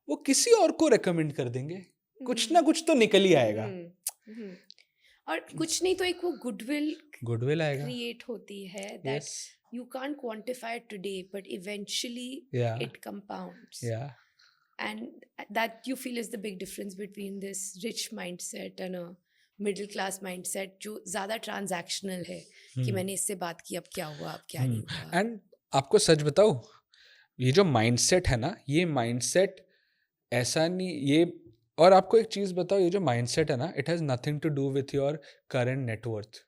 वो किसी और को रेकमेंड कर देंगे, कुछ ना कुछ तो निकल ही आएगा, हम्म। और कुछ नहीं तो एक वो गुडविल आएगा. क्रिएट होती है that Yes. you can't quantify it today, but eventually Yeah. it compounds. Yeah. And that you feel is the big difference between this rich mindset and a middle class mindset जो ज़्यादा transactional है कि मैंने इससे बात की, अब क्या हुआ, अब क्या नहीं हुआ. एंड आपको सच बताओ, ये जो माइंडसेट है ना, ये माइंडसेट ऐसा नहीं, ये, और आपको एक चीज़ बताओ, ये जो माइंडसेट है ना, it has nothing to do with your current net worth.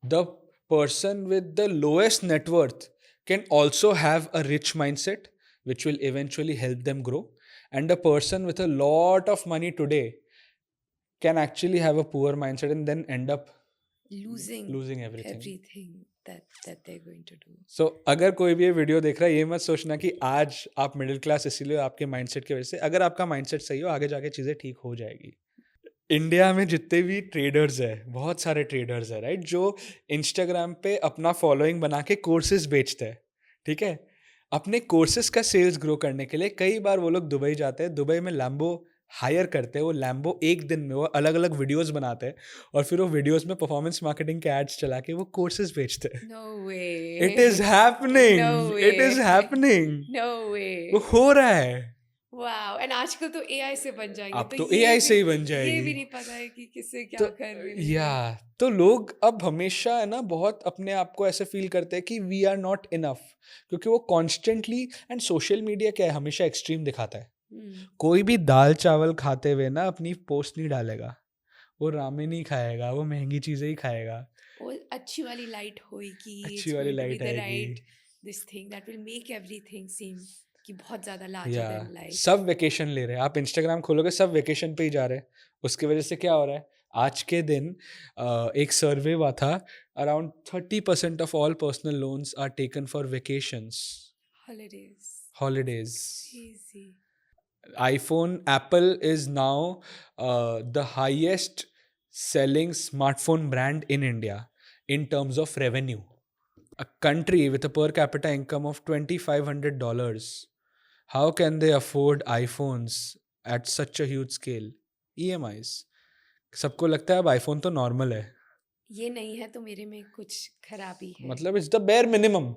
The person with the lowest net worth can also have a rich mindset which will eventually help them grow, and a person with a lot of money today can actually have a poor mindset and then end up losing everything that they're going to do. So अगर कोई भी ये video देख रहा है, ये मत सोचना कि आज आप मिडिल क्लास इसीलिए आपके माइंडसेट की वजह से. अगर आपका माइंडसेट सही हो, आगे जाके चीज़ें ठीक हो जाएगी. इंडिया में जितने भी ट्रेडर्स है, बहुत सारे ट्रेडर्स है, राइट, जो इंस्टाग्राम पे अपना फॉलोइंग बना के कोर्सेज बेचते हैं, ठीक है. अपने कोर्सेज का सेल्स ग्रो करने के लिए कई बार वो लोग दुबई जाते हैं, दुबई में लैम्बो हायर करते हैं, वो लैम्बो एक दिन में वो अलग अलग वीडियोस बनाते हैं, और फिर वो वीडियोस में परफॉर्मेंस मार्केटिंग के एड्स चला के वो कोर्सेज बेचते हैं. No way. It is happening. No it is way. Happening. No way. वो हो रहा है. वाओ. एंड आजकल तो एआई से बन जाएंगे. अब तो एआई से ही बन जाएगी. ये भी नहीं पता है कि किससे क्या तो कर रहे हैं. या तो लोग अब हमेशा है ना बहुत अपने आप को ऐसे फील करते हैं कि वी आर नॉट इनफ, क्योंकि वो कॉन्स्टेंटली, एंड सोशल मीडिया क्या है, हमेशा एक्सट्रीम दिखाता है. कोई भी दाल चावल खाते हुए ना अपनी पोस्ट नहीं डालेगा, वो रामेन ही खाएगा, वो महंगी चीजें ही खाएगा. वो अच्छी वाली लाइट होएगी, अच्छी वाली लाइट आएगी, this thing that will make everything seem कि बहुत ज्यादा लार्जर देन लाइफ. सब वेकेशन ले रहे हैं. आप इंस्टाग्राम खोलोगे, सब वेकेशन पे ही जा रहे हैं. उसकी वजह से क्या हो रहा है, आज के दिन एक सर्वे हुआ था, around 30% of all personal loans are taken for vacations, holidays. iPhone, Apple is now the highest selling smartphone brand in India in terms of revenue. A country with a per capita income of $2,500, how can they afford iPhones at such a huge scale? EMIs. सबको लगता है अब iPhone तो normal है. ये नहीं है तो मेरे में कुछ खराबी है. मतलब it's the bare minimum.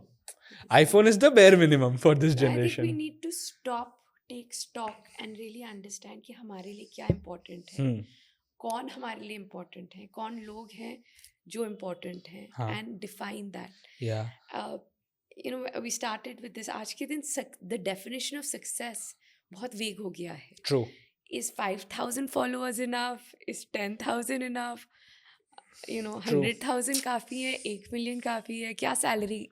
iPhone is the bare minimum for this generation. I think we need to stop, take stock and really understand कि हमारे लिए क्या important है, कौन हमारे लिए important है, कौन लोग हैं जो important हैं, and define that. Yeah. You know, we started with this. आज के दिन the definition of success बहुत vague हो गया है. True. Is 5,000 followers enough? Is 10,000 enough? You know, 100,000 काफ़ी है, 1 million काफ़ी है, क्या salary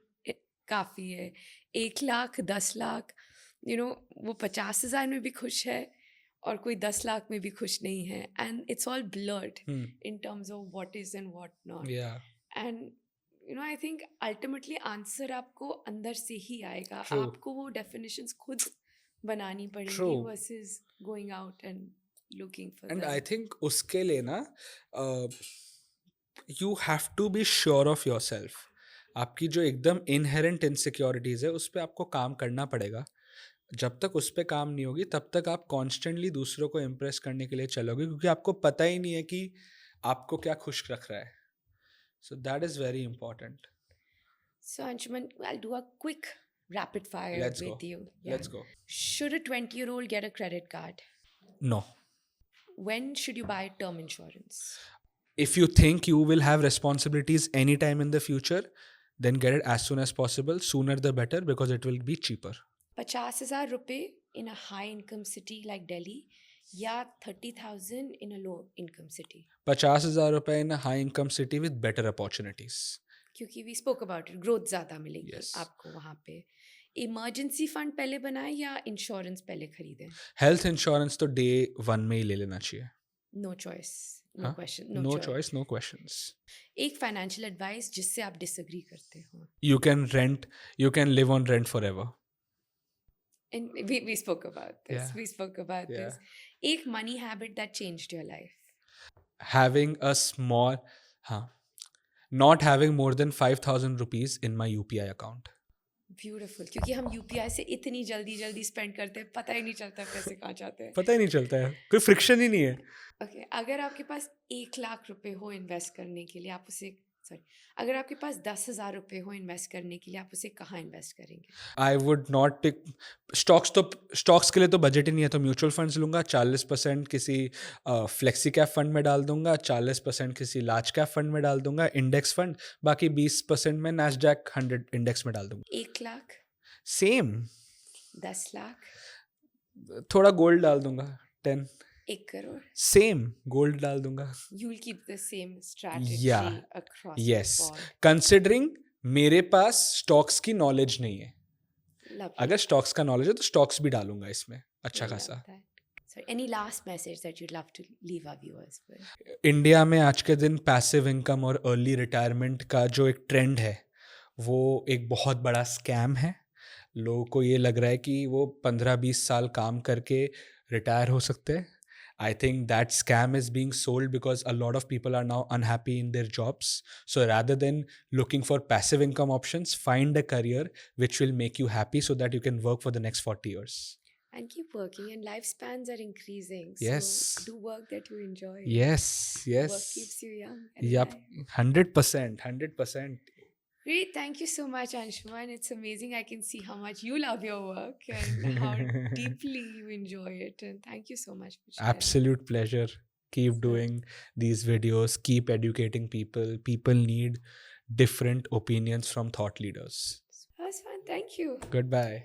काफ़ी है, 1 लाख, 10 लाख, you know, वो 50,000 में भी खुश है और कोई 10 लाख में भी खुश नहीं है. And it's all blurred in terms of what is and what not. Yeah. And you know, I think ultimately answer आपको अंदर से ही आएगा. True. आपको वो definitions खुद बनानी पड़ेगी versus going out and looking for and them. I think उसके लिए ना you have to be sure of yourself. आपकी जो एकदम inherent insecurities है उस पर आपको काम करना पड़ेगा. जब तक उस पर काम नहीं होगी तब तक आप constantly दूसरों को impress करने के लिए चलोगे, क्योंकि आपको पता ही नहीं है कि आपको क्या खुश रख रहा है. So that is very important. So Anshuman, I'll do a quick rapid fire with you. Yeah. Let's go. Should a 20-year-old get a credit card? No. When should you buy term insurance? If you think you will have responsibilities anytime in the future, then get it as soon as possible. Sooner the better, because it will be cheaper. 50,000 रुपए in a high income city like Delhi या 30,000 in a low income city? 50,000 रुपए in a high income city with better opportunities. क्योंकि we spoke about it, growth ज़्यादा मिलेगी आपको वहाँ पे. Emergency fund पहले बनाए या इंश्योरेंस पहले खरीदें? हेल्थ इंश्योरेंस तो डे 1 में ही ले लेना चाहिए. No choice. नो हाँ, question, no no choice. choice, no questions. एक फाइनेंशियल एडवाइस जिससे आप डिसएग्री करते हो. You can live on rent forever. And we spoke about this. Yeah, We spoke about yeah. this. एक money habit that changed your life. Having a small, हाँ, not having more than 5,000 rupees in my UPI account. Beautiful. क्योंकि हम UPI से इतनी जल्दी जल्दी spend करते हैं, पता ही नहीं चलता पैसे कहाँ जाते हैं. पता ही नहीं चलता है, कोई फ्रिक्शन ही नहीं है. ओके, अगर आपके पास 1 लाख रुपए हो इन्वेस्ट करने के लिए, आप उसे अगर आपके पास 10,000 रुपए हो इन्वेस्ट करने के लिए, आप उसे कहाँ इन्वेस्ट करेंगे? I would not tech stocks के लिए तो बजट ही नहीं है, तो म्यूचुअल फंड्स लूंगा. 40% किसी फ्लेक्सी कैप फंड में डाल दूंगा, 40% किसी लार्ज कैप फंड में डाल दूंगा, इंडेक्स फंड. बाकी 20% में नैस्डैक 100 इंडेक्स में डाल दूंगा. 1 लाख, सेम 10 लाख, थोड़ा गोल्ड डाल दूंगा. 10 1 करोड़. सेम गोल्ड डाल दूंगा. You will keep the same strategy Yeah. across the yes, board. Considering मेरे पास स्टॉक्स की नॉलेज नहीं है. Lovely. अगर स्टॉक्स का नॉलेज है तो स्टॉक्स भी डालूंगा इसमें अच्छा Love खासा. that. So, any last message that you'd love to leave our viewers with? India में आज के दिन पैसिव इनकम और अर्ली रिटायरमेंट का जो एक ट्रेंड है वो एक बहुत बड़ा स्कैम है. लोगों को ये लग रहा है कि वो 15-20 साल काम करके रिटायर हो सकते हैं. I think that scam is being sold because a lot of people are now unhappy in their jobs. So rather than looking for passive income options, find a career which will make you happy so that you can work for the next 40 years. And keep working, and lifespans are increasing. Yes. So do work that you enjoy. Yes, yes. Work keeps you young. And Yup, alive. 100%, 100%. Great. Thank you so much, Anshuman. It's amazing. I can see how much you love your work and how deeply you enjoy it. And thank you so much for sharing. Absolute pleasure. Keep doing these videos. Keep educating people. People need different opinions from thought leaders. That was fun. Thank you. Goodbye.